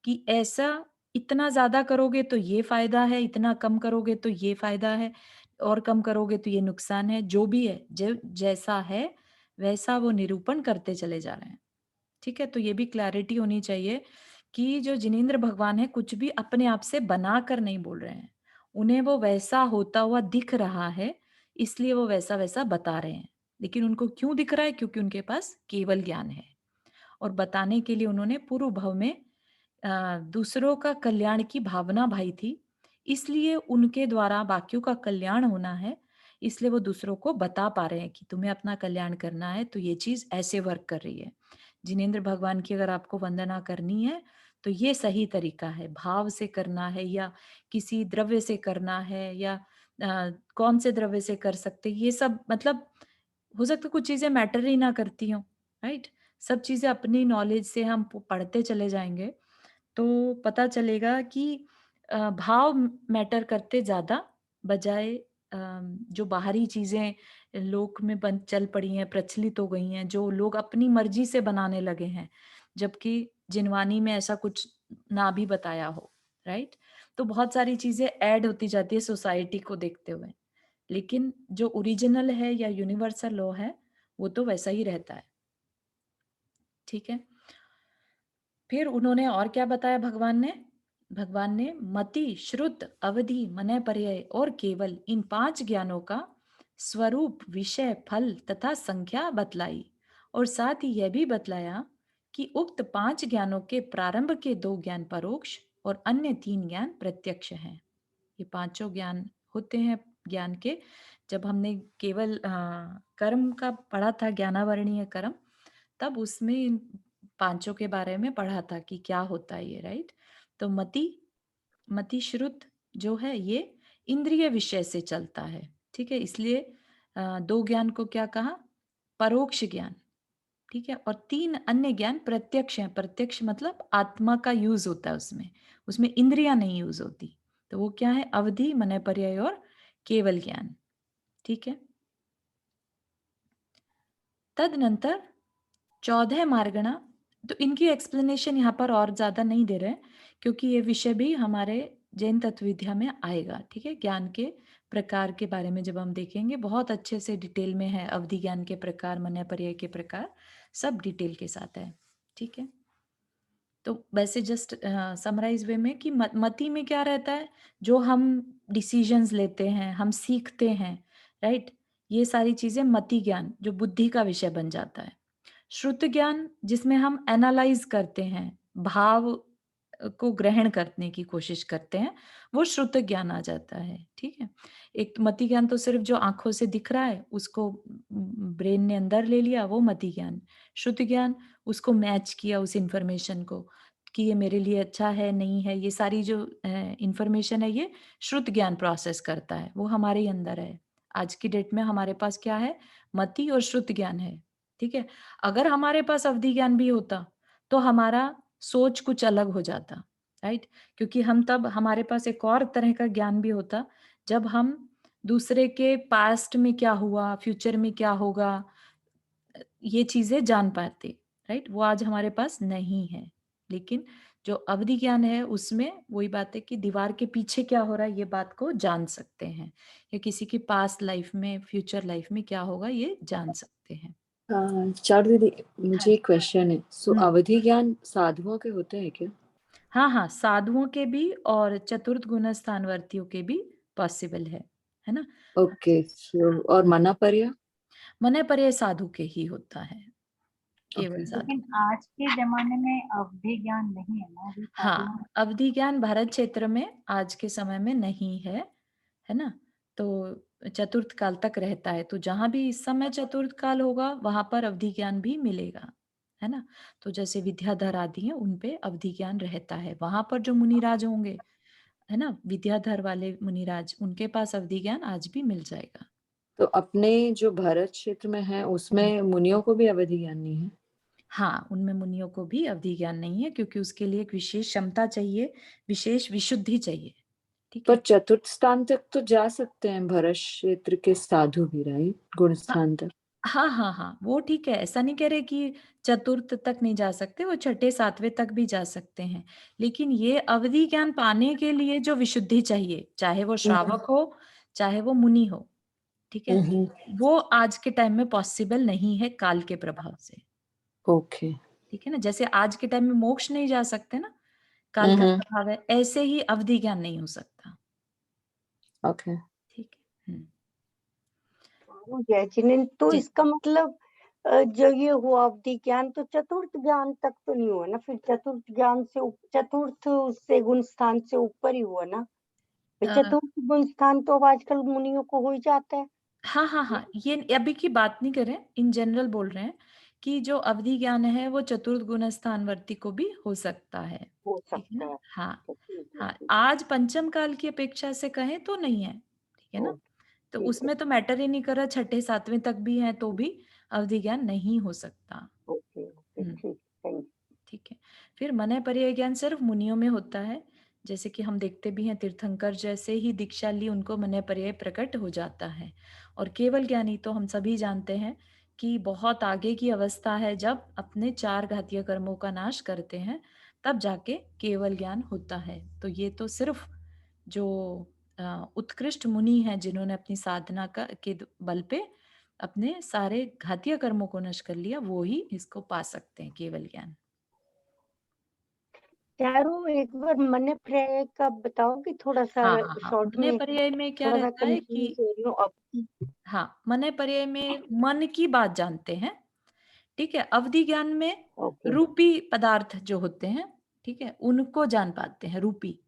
कि ऐसा इतना ज्यादा करोगे तो ये फायदा है, इतना कम करोगे तो ये फायदा है, और कम करोगे तो ये नुकसान है, जो भी है, जो जैसा है वैसा वो निरूपण करते चले जा रहे हैं, ठीक है। तो ये भी क्लैरिटी होनी चाहिए कि जो जिनेंद्र भगवान है कुछ भी अपने आप से बना कर नहीं बोल रहे हैं, उन्हें वो वैसा होता हुआ दिख रहा है, इसलिए वो वैसा वैसा बता रहे हैं। लेकिन उनको क्यों दिख रहा है? क्योंकि उनके पास केवल ज्ञान है, और बताने के लिए उन्होंने पूर्व भव में दूसरों का कल्याण की भावना भाई थी, इसलिए उनके द्वारा बाकियों का कल्याण होना है, इसलिए वो दूसरों को बता पा रहे हैं कि तुम्हें अपना कल्याण करना है तो ये चीज ऐसे वर्क कर रही है। जिनेंद्र भगवान की अगर आपको वंदना करनी है तो ये सही तरीका है, भाव से करना है या किसी द्रव्य से करना है, या कौन से द्रव्य से कर सकते, ये सब मतलब हो सकता है कुछ चीजें मैटर ही ना करती हों, राइट? सब चीजें अपनी नॉलेज से हम पढ़ते चले जाएंगे तो पता चलेगा कि भाव मैटर करते ज्यादा, बजाय जो बाहरी चीजें लोक में बन चल पड़ी हैं, प्रचलित हो गई हैं, जो लोग अपनी मर्जी से बनाने लगे हैं, जबकि जिनवानी में ऐसा कुछ ना भी बताया हो, राइट? तो बहुत सारी चीजें ऐड होती जाती है सोसाइटी को देखते हुए, लेकिन जो ओरिजिनल है या यूनिवर्सल लॉ है वो तो वैसा ही रहता है। ठीक है, फिर उन्होंने और क्या बताया भगवान ने मति, श्रुत, अवधि, मनय, पर्याय और केवल इन 5 ज्ञानों का स्वरूप, विषय, फल तथा संख्या बतलाई, और साथ ही यह भी बतलाया कि उक्त 5 ज्ञानों के प्रारंभ के 2 ज्ञान परोक्ष और अन्य 3 ज्ञान प्रत्यक्ष हैं। ये पांचों ज्ञान होते हैं ज्ञान के। जब हमने केवल कर्म का पढ़ा था, ज्ञानावरणीय कर्म, तब उसमें इन पांचों के बारे में पढ़ा था कि क्या होता है ये, राइट? तो मति श्रुत जो है ये इंद्रिय विषय से चलता है, ठीक है? इसलिए 2 ज्ञान को क्या कहा? परोक्ष ज्ञान, ठीक है? और 3 अन्य ज्ञान प्रत्यक्ष हैं। प्रत्यक्ष मतलब आत्मा का यूज होता है उसमें, उसमें इंद्रियां नहीं यूज होती। तो वो क्या है? अवधि, मनय, पर्याय और केवल ज्ञान, ठीक है? तदनंतर 14 मार्गणा, तो इनकी एक्सप्लेनेशन यहाँ पर और ज्यादा नहीं दे रहे हैं, क्योंकि ये विषय भी हमारे जैन तत्व विद्या में आएगा, ठीक है? ज्ञान के प्रकार के बारे में जब हम देखेंगे, बहुत अच्छे से डिटेल में है, अवधि ज्ञान के प्रकार, मनय पर्याय के प्रकार, सब डिटेल के साथ है, ठीक है? तो वैसे जस्ट समराइज वे में कि मति में क्या रहता है? जो हम डिसीजंस लेते हैं, हम सीखते हैं, राइट? ये सारी चीजें मति ज्ञान, जो बुद्धि का विषय बन जाता है। श्रुत ज्ञान जिसमें हम एनालाइज करते हैं, भाव को ग्रहण करने की कोशिश करते हैं, वो श्रुत ज्ञान आ जाता है, ठीक है? एक मति ज्ञान तो सिर्फ जो आंखों से दिख रहा है उसको ब्रेन ने अंदर ले लिया, वो मति ज्ञान। श्रुत ज्ञान, उसको मैच किया उस इंफॉर्मेशन को कि ये मेरे लिए अच्छा है, नहीं है, ये सारी जो इंफॉर्मेशन है ये श्रुत ज्ञान प्रोसेस करता है, वो हमारे ही अंदर है। आज की डेट में हमारे पास क्या है? मति और श्रुत ज्ञान है, ठीक है? अगर हमारे पास अवधि ज्ञान भी होता तो हमारा सोच कुछ अलग हो जाता, राइट? क्योंकि हम तब, हमारे पास एक और तरह का ज्ञान भी होता, जब हम दूसरे के पास्ट में क्या हुआ, फ्यूचर में क्या होगा, ये चीजें जान पाते, राइट? वो आज हमारे पास नहीं है। लेकिन जो अवधि ज्ञान है उसमें वही बात है कि दीवार के पीछे क्या हो रहा है ये बात को जान सकते हैं, या किसी की पास्ट लाइफ में, फ्यूचर लाइफ में क्या होगा ये जान सकते हैं। चारू दीदी, हाँ मुझे एक क्वेश्चन है। सो हम्म, अवधि ज्ञान साधुओं के होते हैं क्या? हाँ हाँ, साधुओं के भी और चतुर्थ गुण स्थानवर्तियों के भी पॉसिबल है ना? ओके, सो और मना पर्या? मने पर ये साधु के ही होता है, केवल ओके। साधु। लेकिन आज के जमाने में अवधि ज्ञान नहीं है ना, अभी साधुओं हाँ, अवधि ज्ञान भारत क्षेत्र में आज के समय में नहीं है ना? तो चतुर्थ काल तक रहता है, तो जहां भी इस समय चतुर्थ काल होगा वहां पर अवधि ज्ञान भी मिलेगा, है ना? तो जैसे विद्याधर आदि हैं उन पे अवधि ज्ञान रहता है, वहां पर जो मुनिराज होंगे, है ना, विद्याधर वाले मुनिराज, उनके पास अवधि ज्ञान आज भी मिल जाएगा। तो अपने जो भारत क्षेत्र में है उसमें मुनियों को भी अवधि ज्ञान नहीं है? हाँ, उनमें मुनियों को भी अवधि ज्ञान नहीं है, क्योंकि उसके लिए एक विशेष क्षमता चाहिए, विशेष विशुद्धि चाहिए, ठीक पर है? चतुर्थ स्थान तक तो जा सकते हैं भरत क्षेत्र के साधु भी, राइट? गुण हाँ स्थान तक। हाँ हाँ हाँ, वो ठीक है, ऐसा नहीं कह रहे कि चतुर्थ तक नहीं जा सकते, वो छठे सातवें तक भी जा सकते हैं। लेकिन ये अवधि ज्ञान पाने के लिए जो विशुद्धि चाहिए, चाहे वो श्रावक हो, चाहे वो मुनि हो, ठीक है, हम्म। वो आज के टाइम में पॉसिबल नहीं है काल के प्रभाव से। ओके। ठीक है ना? जैसे आज के टाइम में मोक्ष नहीं जा सकते ना, काल का हम्म। प्रभाव है, ऐसे ही अवधि ज्ञान नहीं हो सकता। ओके। ठीक है। जैचिनेन तो जी, इसका मतलब जो ये हुआ अवधि ज्ञान तो चतुर्थ ज्ञान तक तो नहीं हुआ ना, फिर चतुर्थ ज्ञान से चतुर्थ उससे गुण स्थान से ऊपर ही हुआ ना, फिर अ, चतुर्थ गुण स्थान तो अब आजकल मुनियों को हो ही जाता है। हाँ हाँ हाँ, ये अभी की बात नहीं कर रहे हैं, इन जनरल बोल रहे हैं कि जो अवधि ज्ञान है वो चतुर्थ गुण स्थानवर्ती को भी हो सकता है, हो ठीक है सकता ना? है। हाँ तो ठीक है, हाँ, ठीक आज पंचम काल की अपेक्षा से कहें तो नहीं है, ठीक है है। ना? तो ठीक है, उसमें तो मैटर ही नहीं कर रहा, छठे सातवें तक भी है तो भी अवधि ज्ञान नहीं हो सकता। ओके, ओके, हम्म, ठीक, थैंक ठीक है। फिर मनय पर्याय ज्ञान सिर्फ मुनियों में होता है, जैसे कि हम देखते भी हैं तीर्थंकर जैसे ही दीक्षा ली उनको मनय पर्याय प्रकट हो जाता है। और केवल ज्ञानी तो हम सभी जानते हैं कि बहुत आगे की अवस्था है, जब अपने चार घातीय कर्मों का नाश करते हैं तब जाके केवल ज्ञान होता है। तो ये तो सिर्फ जो उत्कृष्ट मुनि हैं जिन्होंने अपनी साधना के बल पे अपने सारे घातीय कर्मों को नष्ट कर लिया, वो ही इसको पा सकते हैं केवल ज्ञान। चारों एक बार मन पर्याय का बताओगे थोड़ा सा हाँ हाँ हाँ, शॉर्ट मनय में? पर्याय में क्या थोड़ा मैं रहता है कंफ्यूज कि हो रही हूँ अब। हाँ, मनय पर्याय में मन की बात जानते हैं, ठीक है। अवधि ज्ञान में ओके, रूपी पदार्थ जो होते हैं, ठीक है, उनको जान पाते हैं, रूपी।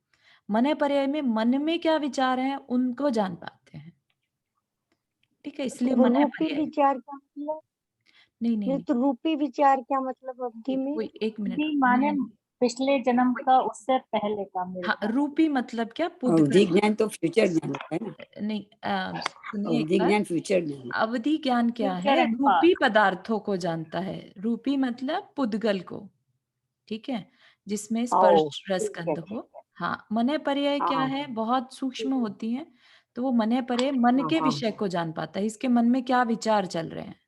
मनय पर्याय में मन में क्या विचार हैं उनको जान पाते हैं, ठीक है, इसलिए तो मनय रूपी पर्याय। विचार क्या मतलब? नहीं नहीं नहीं नहीं, तो रूपी विचार क्या मतलब अवधि में? कोई एक मिनट। अवधि माने पिछले जन्म का, उससे पहले का मेरे हाँ, ख्याल से। रूपी मतलब क्या, अवधि पुद्गल। ज्ञान तो फ्यूचर ज्ञान होता है ना। नहीं, सुनिए एक अवधि बार। ज्ञान फ्यूचर ज्ञान। अवधि ज्ञान क्या फ्यूचर है, एंड रूपी पास्ट। पदार्थों को जानता है। रूपी मतलब पुद्गल को, ठीक है, जिसमें ओ, स्पर्श ठीक है, रसगंध ठीक हो। है। हाँ, मनय पर्याय क्या हाँ, है, बहुत सूक्ष्म होती है, तो वो मनय पर्याय मन हाँ, के हाँ, विषय को जान पाता है, इसके मन में क्या विचार चल रहे हैं,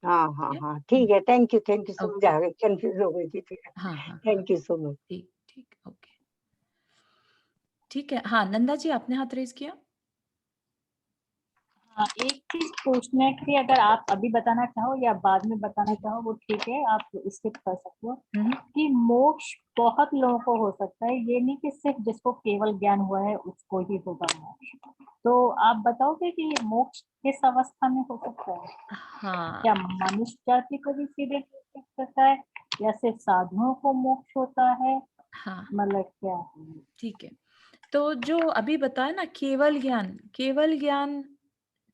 हाँ, हाँ, ठीक है। हाँ, ठीक है, थैंक यू, समझ ओके, आ गई, कंफ्यूज हो गई थी फिर। हाँ हाँ हाँ, थैंक यू सो मच। ठीक ठीक, ओके, ठीक है। हाँ, नंदा जी आपने हाथ रेज किया। हाँ, एक चीज पूछने थी, अगर आप अभी बताना चाहो या बाद में बताना जी। चाहो वो ठीक है, आप स्किप कर सकते हो। हम्म कि मोक्ष बहुत लोगों को हो सकता है, ये नहीं कि सिर्फ जिसको केवल ज्ञान हुआ है उसको ही होगा मोक्ष। तो आप बताओगे कि ये मोक्ष किस अवस्था में हो सकता है? हाँ क्या मनुष्य जाति को भी सीधे मोक्ष करता है, या सिर्फ साधुओं को मोक्ष होता है, हाँ, मतलब क्या है? ठीक है। तो जो अभी बताया ना, केवल ज्ञान, केवल ज्ञान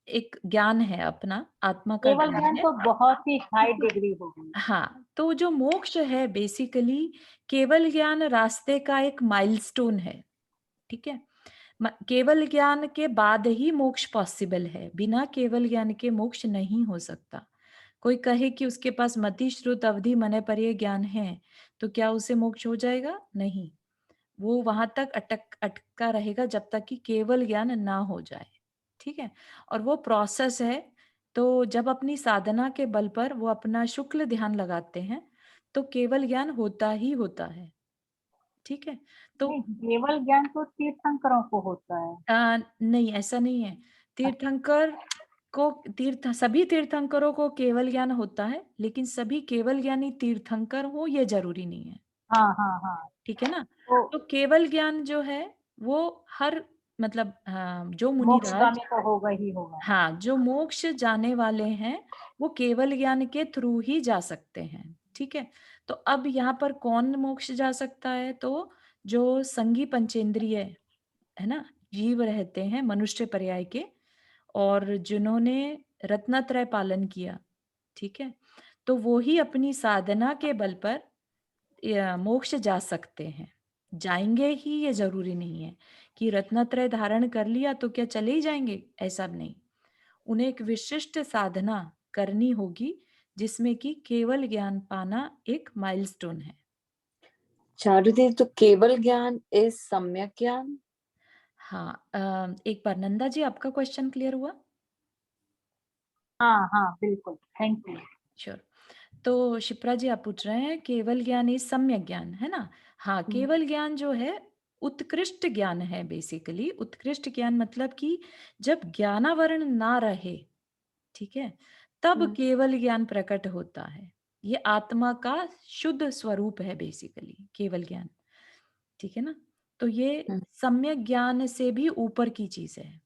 एक ज्ञान है अपना, आत्मा का केवल ज्ञान ज्ञान है। तो बहुत ही हाई डिग्री होगी। हाँ, तो जो मोक्ष है बेसिकली, केवल ज्ञान रास्ते का एक माइलस्टोन है, ठीक है। केवल ज्ञान के बाद ही मोक्ष पॉसिबल है, बिना केवल ज्ञान के मोक्ष नहीं हो सकता। कोई कहे कि उसके पास मति श्रुत अवधि मनय पर्याय ज्ञान है, तो क्या उसे मोक्ष हो जाएगा? नहीं, वो वहां तक अटका रहेगा जब तक कि केवल ज्ञान ना हो जाए, ठीक है। और वो प्रोसेस है। तो जब अपनी साधना के बल पर वो अपना शुक्ल ध्यान लगाते हैं तो केवल ज्ञान होता ही होता है, ठीक है। तो नहीं, केवल ज्ञान तो तीर्थंकरों को होता है। नहीं, ऐसा नहीं है। तीर्थंकर को सभी तीर्थंकरों को केवल ज्ञान होता है, लेकिन सभी केवल ज्ञानी तीर्थंकर हो ये जरूरी नहीं है, हाँ हाँ हाँ। ठीक है ना। तो तो केवल ज्ञान जो है वो हर मतलब जो मुनिराज, मोक्षगामी तो होगा ही होगा। हाँ, जो मोक्ष जाने वाले हैं वो केवल ज्ञान के थ्रू ही जा सकते हैं, ठीक है। तो अब यहाँ पर कौन मोक्ष जा सकता है, तो जो संगी पंचेंद्रिय है ना, जीव रहते हैं मनुष्य पर्याय के, और जिन्होंने रत्नत्रय पालन किया, ठीक है, तो वो ही अपनी साधना के बल पर मोक्ष जा सकते हैं। जाएंगे ही ये जरूरी नहीं है कि रत्नत्रय धारण कर लिया तो क्या चले ही जाएंगे, ऐसा नहीं। उन्हें एक विशिष्ट साधना करनी होगी जिसमें कि केवल ज्ञान पाना एक माइलस्टोन है। चारुदे, तो केवल ज्ञान इज सम्यक ज्ञान? हाँ, एक बार नंदा जी आपका क्वेश्चन क्लियर हुआ? हाँ हाँ बिल्कुल, थैंक यू। श्योर। तो शिप्रा जी आप पूछ रहे हैं केवल ज्ञान इज सम्यक ज्ञान, है ना। हाँ, केवल ज्ञान जो है उत्कृष्ट ज्ञान है बेसिकली। उत्कृष्ट ज्ञान मतलब कि जब ज्ञानावरण ना रहे, ठीक है, तब केवल ज्ञान प्रकट होता है। ये आत्मा का शुद्ध स्वरूप है बेसिकली केवल ज्ञान, ठीक है ना। तो ये सम्यक ज्ञान से भी ऊपर की चीज है,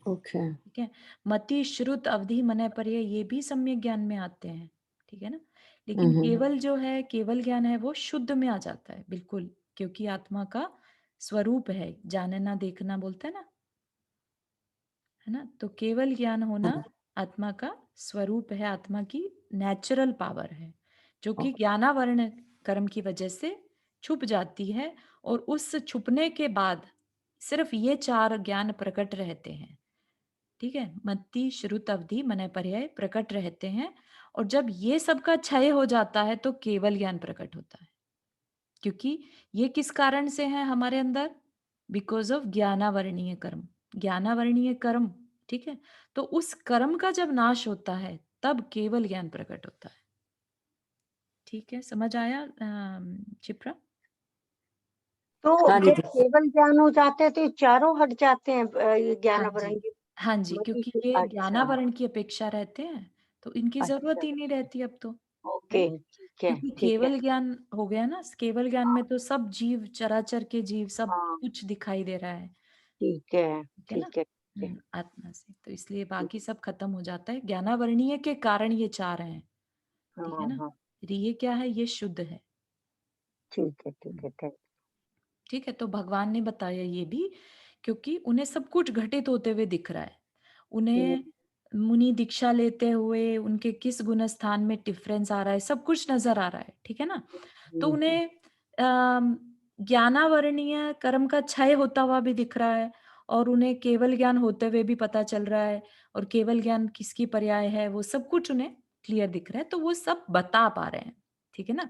ओके। ठीक है। मति श्रुत अवधि मनय पर्याय ये भी सम्यक ज्ञान में आते हैं, ठीक है ना। लेकिन केवल जो है, केवल ज्ञान है वो शुद्ध में आ जाता है बिल्कुल, क्योंकि आत्मा का स्वरूप है, जानना देखना बोलते हैं ना, है ना। तो केवल ज्ञान होना आत्मा का स्वरूप है, आत्मा की नेचुरल पावर है, जो कि ज्ञानावरण कर्म की वजह से छुप जाती है। और उस छुपने के बाद सिर्फ ये चार ज्ञान प्रकट रहते हैं, ठीक है, मत्ती श्रुत अवधि मनय पर्याय प्रकट रहते हैं, और जब ये सबका क्षय हो जाता है तो केवल ज्ञान प्रकट होता है। क्योंकि ये किस कारण से है हमारे अंदर? बिकॉज ऑफ ज्ञानावरणीय कर्म। ज्ञानावरणीय कर्म, ठीक है, तो उस कर्म का जब नाश होता है तब केवल ज्ञान प्रकट होता है। ठीक है, समझ आया क्षिप्रा? तो हाँ जब दीदी। केवल ज्ञान हो जाते हैं तो ये चारों हट जाते हैं, ये ज्ञान हाँ आवरण जी, की हाँ जी, क्योंकि ये अच्छा, ज्ञानावरण की अपेक्षा रहते हैं, तो इनकी जरूरत अच्छा, ही नहीं रहती अब तो, ओके, राइट? ठीक है, क्योंकि ठीक है। केवल ज्ञान हो गया ना, केवल ज्ञान में तो सब जीव, चराचर के जीव, सब हाँ, कुछ दिखाई दे रहा है, ठीक है, ठीक है ना? ठीक है, ठीक है, आत्मा से, तो इसलिए बाकी सब खत्म हो जाता है। ज्ञानावरणीय के कारण ये चार हैं, ठीक है हाँ, ना? हाँ, ये क्या है? ये शुद्ध है। ठीक है, ठीक हम्म, है, थैंक ठीक है, तो भगवान ने बताया ये भी, क्योंकि उन्हें सब कुछ घटित होते हुए दिख रहा है। यू। उन्हें मुनि दीक्षा लेते हुए उनके किस गुण स्थान में डिफरेंस आ रहा है, सब कुछ नजर आ रहा है, ठीक है ना? तो हुँ, उन्हें अम, ज्ञानावरणीय कर्म का क्षय होता हुआ भी दिख रहा है, और उन्हें केवल ज्ञान होते हुए भी पता चल रहा है, और केवल ज्ञान किसकी पर्याय है, वो सब कुछ उन्हें क्लियर दिख रहा है, तो वो सब बता पा रहे हैं, ठीक है ना?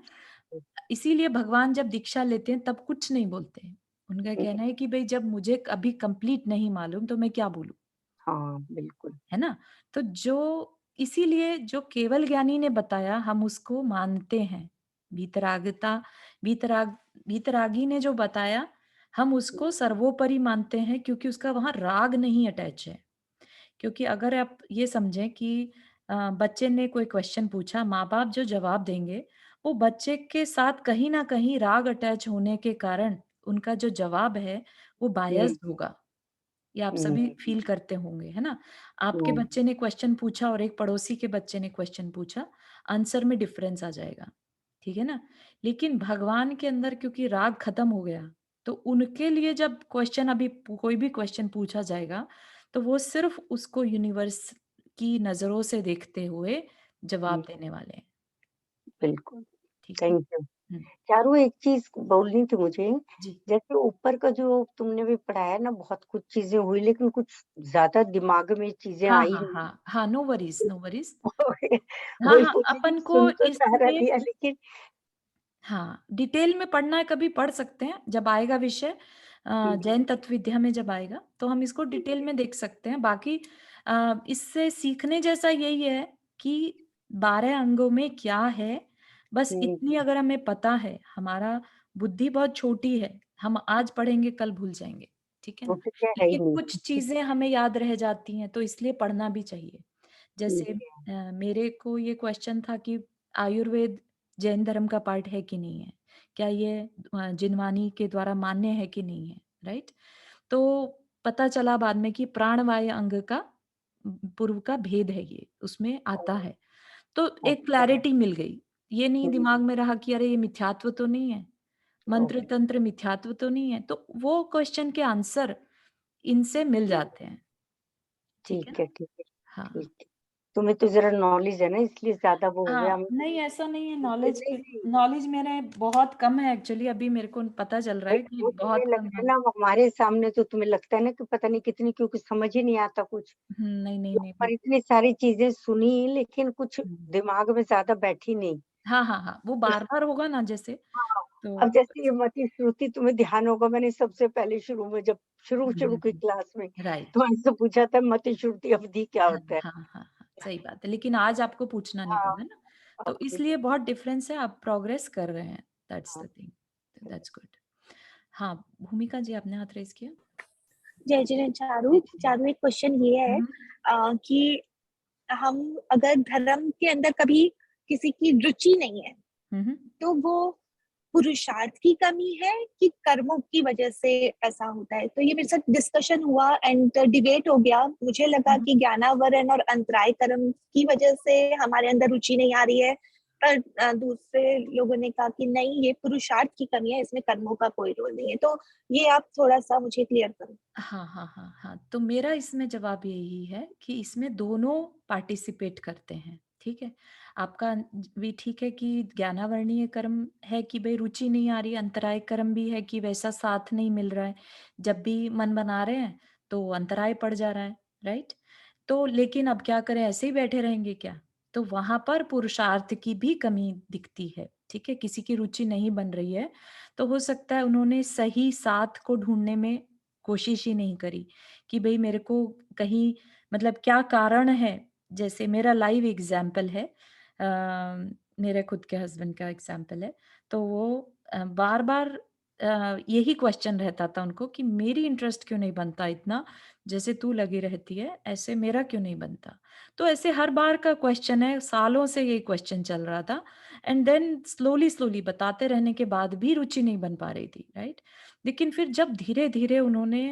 इसीलिए भगवान जब दीक्षा लेते हैं तब कुछ नहीं बोलते हैं। उनका हुँ, कहना है कि भाई जब मुझे अभी कंप्लीट नहीं मालूम तो मैं क्या बोलूं, हाँ, बिल्कुल, है ना? तो जो इसीलिए जो केवल ज्ञानी ने बताया हम उसको मानते हैं। वीतरागता वीतराग वीतरागी ने जो बताया हम उसको सर्वोपरि मानते हैं, क्योंकि उसका वहां राग नहीं अटैच है। क्योंकि अगर आप ये समझें कि बच्चे ने कोई क्वेश्चन पूछा, माँ बाप जो जवाब देंगे वो बच्चे के साथ कहीं ना कहीं राग अटैच होने के कारण उनका जो जवाब है वो हुँ, बायस्ड होगा। ये आप हुँ, सभी फील करते होंगे, है ना? आपके हुँ, बच्चे ने क्वेश्चन पूछा और एक पड़ोसी के बच्चे ने क्वेश्चन पूछा, आंसर में डिफरेंस आ जाएगा, ठीक है ना? लेकिन भगवान के अंदर क्योंकि राग खत्म हो गया, तो उनके लिए जब क्वेश्चन अभी कोई भी क्वेश्चन पूछा जाएगा, तो वो सिर्फ उसको यूनिवर्स की नजरों से देखते हुए जवाब हुँ, देने वाले हैं, बिल्कुल, ठीक है? Thank you. हम्म, चारों एक चीज़ बोलनी थी मुझे, जी। जैसे ऊपर का जो तुमने भी पढ़ाया ना बहुत कुछ चीज़ें हुई लेकिन कुछ ज़्यादा दिमाग में चीज़ें हाँ, आई हाँ, नहीं। हाँ, हाँ, नो वरीज, नो वरीज। हाँ, वही हाँ, बोल रही थी अपन को सुन तो सारा इसमें, लिया लेकिन हाँ, डिटेल में पढ़ना है कभी पढ़ सकते हैं, जब आएगा विषय ठीक है, जैन तत्व विद्या में जब आएगा तो हम इसको ठीक डिटेल है। में देख सकते हैं। बाकी इससे सीखने जैसा यही है कि 12 अंगों में क्या है, बस हुँ, इतनी अगर हमें पता है, हमारा बुद्धि बहुत छोटी है, हम आज पढ़ेंगे कल भूल जाएंगे, ठीक है वो ना? तो क्या है ही लेकिन कुछ नहीं। चीजें हमें याद रह जाती हैं, तो इसलिए पढ़ना भी चाहिए। ठीक जैसे है, मेरे को ये क्वेश्चन था कि आयुर्वेद जैन धर्म का पार्ट है कि नहीं है, क्या ये जिनवानी के द्वारा मान्य है कि नहीं है, राइट? तो पता चला बाद में कि प्राणवायु अंग का पूर्व का भेद है, ये उसमें आता है। तो एक अच्छा, क्लैरिटी मिल गई। ये नहीं हुँ, दिमाग में रहा कि अरे ये मिथ्यात्व तो नहीं है, मंत्र ओके, तंत्र मिथ्यात्व तो नहीं है, तो वो क्वेश्चन के आंसर इनसे मिल हुँ, जाते हैं, ठीक है ठीक ना? है, ठीक है, हाँ। ठीक है। तुम्हें तो ज़रा नॉलेज है ना इसलिए ज़्यादा वो हो गया हाँ, हम नहीं ऐसा नहीं है, नहीं, नॉलेज नहीं, के नहीं, नॉलेज मेरे बहुत कम है एक्चुअली, अभी मेरे को पता चल रहा नहीं, है कि वो तुम्हें बहुत कम लगता है है। ना हमारे सामने तो तुम्हें लगता है ना कि पता नहीं कितनी क्योंकि समझ ही नहीं आता कुछ। नहीं, नहीं, नहीं, पर इतनी सारी चीज़ें सुनी लेकिन कुछ हुँ। दिमाग में ज़्यादा बैठी नहीं। हाँ, हाँ, हाँ, वो बार-बार होगा ना जैसे, हाँ, तो अब जैसे ये मति श्रुति तुम्हें ध्यान होगा मैंने सबसे पहले शुरू में जब हुँ, शुरू हुँ, की हुँ, क्लास में राइट। तुम्हारे से पूछा था मति श्रुति अवधि क्या हाँ, होता है? हाँ, हाँ, हाँ, सही बात है, लेकिन आज आपको पूछना नहीं हाँ, पड़ा ना, तो ओके, इसलिए बहुत डिफरेंस है, आप प्रोग्रेस कर रहे हैं, दैट्स हाँ, द थिंग, दैट्स गुड। हाँ, भूमिका जी आपने हाथ रेज़ किया? जय जिनेन्द्र जय चारू। श्री राम। चारू, एक क्वेश्चन ये है हुँ, कि हम अगर धर्म के अंदर कभी किसी की रुचि नहीं है, हुँ, हुँ, तो वो पुरुषार्थ की कमी है कि कर्मों की वजह से ऐसा होता है? तो ये मेरे साथ डिस्कशन हुआ एंड डिबेट हो गया। मुझे लगा हुँ, कि ज्ञानावरण और अंतराय कर्म की वजह से हमारे अंदर रुचि नहीं आ रही है, पर दूसरे लोगों ने कहा कि नहीं, ये पुरुषार्थ की कमी है, इसमें कर्मों का कोई रोल नहीं है। तो ये आप थोड़ा सा मुझे क्लियर करो। हाँ, हाँ, हाँ, हाँ। तो मेरा इसमें जवाब यही है कि इसमें दोनों पार्टिसिपेट करते हैं, ठीक है? आपका भी ठीक है कि ज्ञानावरणीय कर्म है कि भई रुचि नहीं आ रही, अंतराय कर्म भी है कि वैसा साथ नहीं मिल रहा है। जब भी मन बना रहे हैं, तो अंतराय पड़ जा रहा है, राइट? तो लेकिन अब क्या करें, ऐसे ही बैठे रहेंगे क्या? तो वहां पर पुरुषार्थ की भी कमी दिखती है। ठीक है, किसी की रुचि नहीं बन रही है तो हो सकता है उन्होंने सही साथ को ढूंढने में कोशिश ही नहीं करी कि भाई मेरे को कहीं, मतलब क्या कारण है। जैसे मेरा लाइव एग्जाम्पल है, मेरे खुद के हस्बैंड का एग्जाम्पल है। तो वो बार बार यही क्वेश्चन रहता था उनको कि मेरी इंटरेस्ट क्यों नहीं बनता इतना, जैसे तू लगी रहती है ऐसे मेरा क्यों नहीं बनता। तो ऐसे हर बार का क्वेश्चन है, सालों से ये क्वेश्चन चल रहा था। एंड देन स्लोली स्लोली बताते रहने के बाद भी रुचि नहीं बन पा रही थी, राइट। लेकिन फिर जब धीरे धीरे उन्होंने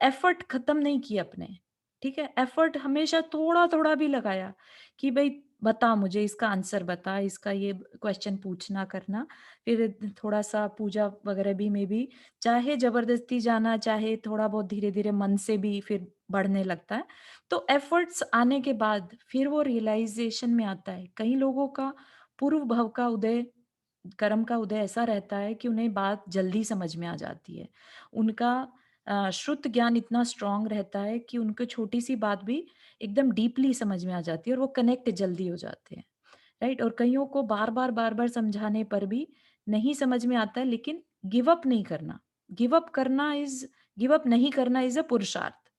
एफर्ट खत्म नहीं किए अपने, ठीक है, एफर्ट हमेशा थोड़ा थोड़ा भी लगाया कि भाई बता, मुझे इसका आंसर बता, इसका ये क्वेश्चन पूछना करना। फिर थोड़ा सा पूजा वगैरह भी में भी, चाहे जबरदस्ती जाना चाहे थोड़ा बहुत धीरे धीरे मन से भी फिर बढ़ने लगता है। तो एफर्ट्स आने के बाद फिर वो रियलाइजेशन में आता है। कई लोगों का पूर्व भव का उदय, कर्म का उदय ऐसा रहता है कि उन्हें बात जल्दी समझ में आ जाती है। उनका श्रुत ज्ञान इतना स्ट्रांग रहता है कि उनको छोटी सी बात भी एकदम डीपली समझ में आ जाती है और वो कनेक्ट जल्दी हो जाते हैं, राइट। और कईयों को बार बार समझाने पर भी नहीं समझ में आता है, लेकिन गिव अप नहीं करना। गिव अप नहीं करना इज अ पुरुषार्थ।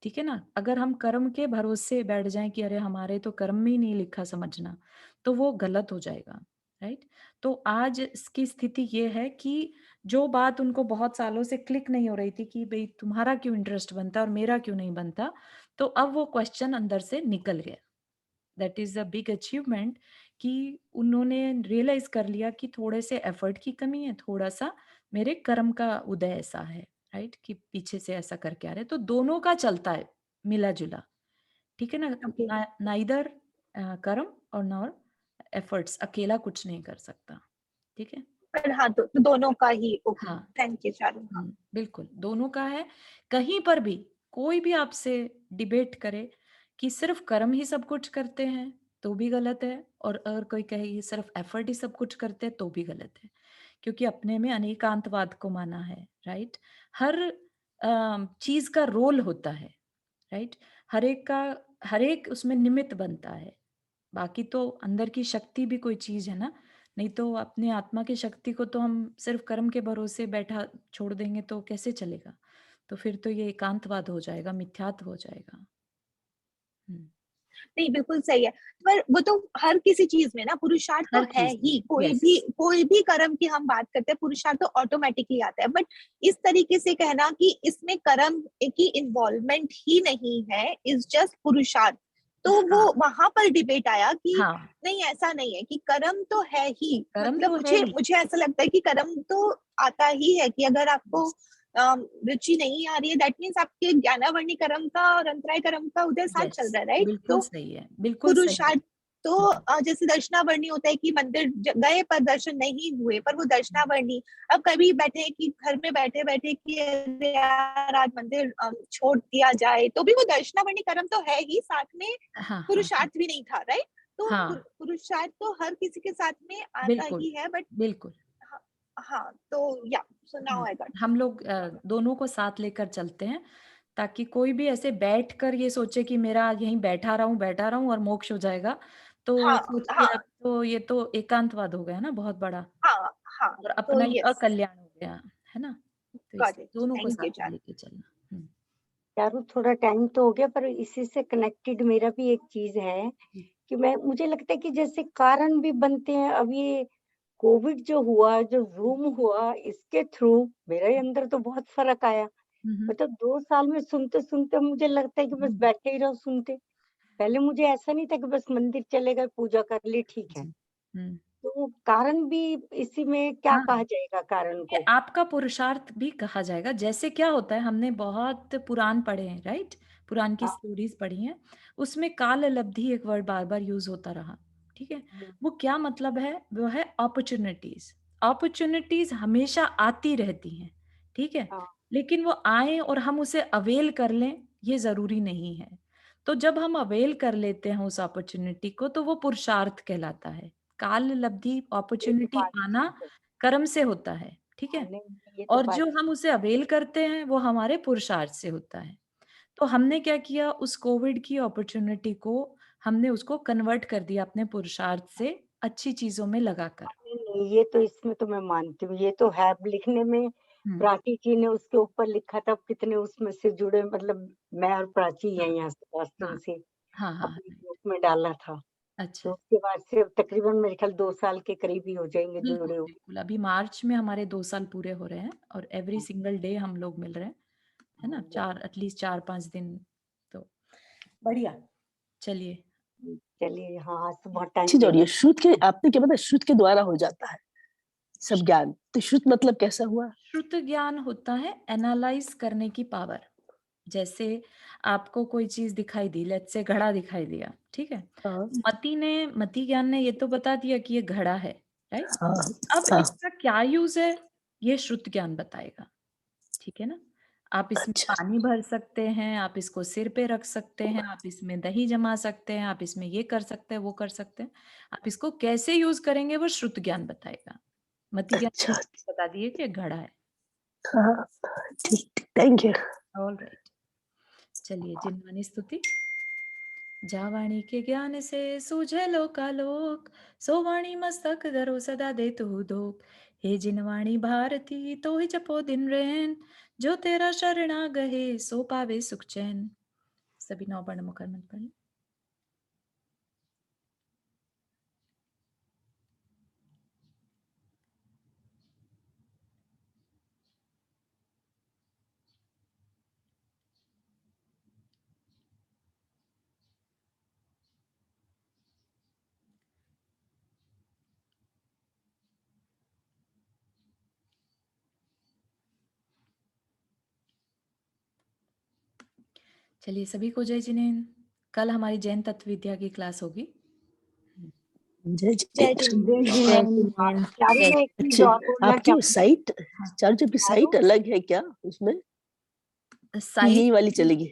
ठीक है ना, अगर हम कर्म के भरोसे बैठ जाएं कि अरे हमारे तो कर्म में ही नहीं लिखा समझना, तो वो गलत हो जाएगा, राइट। तो आज इसकी स्थिति ये है कि जो बात उनको बहुत सालों से क्लिक नहीं हो रही थी कि भाई तुम्हारा क्यों इंटरेस्ट बनता है और मेरा क्यों नहीं बनता, तो अब वो क्वेश्चन अंदर से निकल गया। That is a big achievement कि उन्होंने रियलाइज कर लिया कि थोड़े से एफर्ट की कमी है, थोड़ा सा मेरे कर्म का उदय ऐसा है, राइट, कि पीछे से ऐसा करके आ रहे हैं। तो दोनों का चलता है मिला जुला, ठीक है ओके। ना। नाइदर कर्म और नॉर एफर्ट्स, अकेला कुछ नहीं कर सकता। ठीक है। पर हाँ, तो दोनों का ही। ओके, हाँ। Thank you Charu. बिल्कुल दोनों का है। कहीं पर भी कोई भी आपसे डिबेट करे कि सिर्फ कर्म ही सब कुछ करते हैं तो भी गलत है, और अगर कोई कहे ये सिर्फ एफर्ट ही सब कुछ करते हैं तो भी गलत है, क्योंकि अपने में अनेकांतवाद को माना है, राइट। हर चीज का रोल होता है, राइट। हर एक उसमें निमित्त बनता है। बाकी तो अंदर की शक्ति भी कोई चीज है ना। नहीं तो अपने आत्मा की शक्ति को तो हम सिर्फ कर्म के भरोसे बैठा छोड़ देंगे तो कैसे चलेगा। तो फिर तो ये एकांतवाद हो जाएगा, मिथ्यात्व हो जाएगा। नहीं, बिल्कुल सही है। पर वो तो हर किसी चीज में ना पुरुषार्थ तो हर है चीज ही। यस। कोई भी कर्म की हम बात करते हैं, पुरुषार्थ तो ऑटोमेटिकली आता है। बट इस तरीके से कहना कि इसमें कर्म की इन्वॉल्वमेंट ही नहीं है, इज जस्ट पुरुषार्थ, तो वो हाँ वहां पर डिबेट आया कि हाँ, नहीं, ऐसा नहीं है कि कर्म तो है ही। कर्म मतलब तो है मुझे ही। मुझे ऐसा लगता है कि कर्म तो आता ही है, कि अगर आपको रुचि नहीं आ रही है, दैट मीन्स आपके ज्ञानावर्णी कर्म का और अंतराय कर्म का उदय साथ चल यस, रहा है, राइट। बिल्कुल तो सही है, बिल्कुल सही है। पुरुषार्थ तो जैसे दर्शनावर्णी होता है कि मंदिर गए पर दर्शन नहीं हुए, पर वो दर्शनावर्णी। अब कभी बैठे कि घर में बैठे बैठे कि अरे यार आज मंदिर छोड़ दिया जाए, तो भी वो दर्शनावर्णी कर्म तो है ही, साथ में हाँ हाँ हाँ पुरुषार्थ भी नहीं था, राइट। तो हाँ, पुरुषार्थ तो हर किसी के साथ में आता बिल्कुल ही है, बट बिल्कुल। हाँ, हाँ, तो या सो नाउ आई गॉट। हम लोग दोनों को साथ लेकर चलते हैं, ताकि कोई भी ऐसे बैठकर ये सोचे कि मेरा यहीं बैठा रहा हूँ और मोक्ष हो जाएगा। तो हाँ, सोचिए हाँ, अब तो ये तो एकांतवाद हो गया ना बहुत बड़ा, हाँ, हाँ, और तो अपना ही यस, अकल्याण हो गया, है ना। तो गॉट इसलिए इट, दोनों को थैंक यू साथ में चारू। लेके चलना। चारू थोड़ा टाइम तो हो गया, पर इसी से कनेक्टेड मेरा भी एक चीज है कि मुझे लगता है कि जैसे कारण भी बनते हैं। अब ये कोविड जो हुआ, जो जूम हुआ, इसके थ्रू मेरे अंदर तो बहुत फर्क आया। हम्म, मतलब 2 साल में सुनते सुनते मुझे लगता है कि बस बैठे ही रहो सुनते। पहले मुझे ऐसा नहीं था कि बस मंदिर चले गए, पूजा कर ली, ठीक है। जी, हम्म। तो कारण भी इसी में क्या हाँ, कहा जाएगा कारण ये को? आपका पुरुषार्थ भी कहा जाएगा। जैसे क्या होता है, हमने बहुत पुराण पढ़े हैं, राइट, पुराण की हाँ, स्टोरीज पढ़ी हैं। उसमें काल लब्धि एक वर्ड बार बार यूज होता रहा, ठीक है। वो क्या मतलब है, वो है अपॉर्चुनिटीज। अपॉर्चुनिटीज हमेशा आती रहती हैं, ठीक है, हाँ, लेकिन वो आए और हम उसे अवेल कर लें ये जरूरी नहीं है। तो जब हम अवेल कर लेते हैं उस अपॉर्चुनिटी को, तो वो पुरुषार्थ कहलाता है। काल लब्धि ये तो अपॉर्चुनिटी बात आना ठीक है। कर्म से होता है, ठीक हाँ, है, नहीं, ये तो और बात जो हम उसे अवेल करते हैं वो हमारे पुरुषार्थ से होता है। तो हमने क्या किया, उस कोविड की अपॉर्चुनिटी को हमने उसको कन्वर्ट कर दिया अपने पुरुषार्थ से अच्छी चीजों में लगाकर। नहीं, ये तो इसमें तो मैं मानती हूँ, ये तो है लिखने में। प्राची जी ने उसके ऊपर लिखा था, कितने उसमें से जुड़े, मतलब मैं और प्राची हैं यहाँ से वास्तव हाँ, से हाँ, हाँ, अपने ग्रुप में डाला था। अच्छा। तो उसके बाद से अब तकरीबन मेरे ख्याल 2 साल के करीब ही हो जाएंगे बिल्कुल, जुड़े हुए। बिल्कुल। अभी मार्च में हमारे 2 साल पूरे हो रहे हैं और एवरी सिंगल डे हम लोग मिल रहे हैं, है ना? 4 एटलीस्ट 4-5 दिन, तो बढ़िया। चलिए। चलिए, हाँ, आज तो बहुत टाइम चीज ले और ये लिया। श्रुत के, आपने क्या बताया, श्रुत के द्वारा हो जाता है सब ज्ञान, तो श्रुत मतलब कैसा हुआ? श्रुत ज्ञान होता है एनालाइज करने की पावर। जैसे आपको कोई चीज दिखाई दी, लेट्स से घड़ा दिखाई दिया, ठीक है? हाँ, मति ज्ञान ने ये तो बता दिया कि ये घड़ा है, राइट? हाँ, अब हाँ, इसका क्या यूज है, ये श्रुत ज्ञान बताएगा, ठीक है ना? आप इसमें अच्छा, पानी भर सकते हैं, आप इसको सिर पे रख सकते हैं, आप इसमें दही जमा सकते हैं, आप इसमें ये कर सकते हैं, वो कर सकते हैं। आप इसको कैसे यूज करेंगे वो श्रुत ज्ञान बताएगा। मति ज्ञान अच्छा, बता दिए कि ये घड़ा है। हाँ, ठीक, थैंक यू। All right. चलिए, जिनवानी स्तुति। जावाणी के ज्ञान से सूझे लोकालोक, सो वाणी मस्तक धरो सदा दे तू दोक। हे जिनवाणी भारती तो ही जपो दिन रैन, जो तेरा शरणा गहे सो पावे सुख चैन। सभी 9 वर्ण मुखर मंत्र पढ़ें। चलिए, सभी को जय जिनेन्द्र। कल हमारी जैन तत्व विद्या की क्लास होगी। जय जय जय। जिनेन्द्र। जय हाँ, जिनेन्द्र। चारू जय ने एक चीज अच्छा, और बोलना आपकी वो चाहूंगी। साइट, हाँ। चारू जी की चारू, साइट अलग है क्या उसमें, कि साइट यही वाली चलेगी?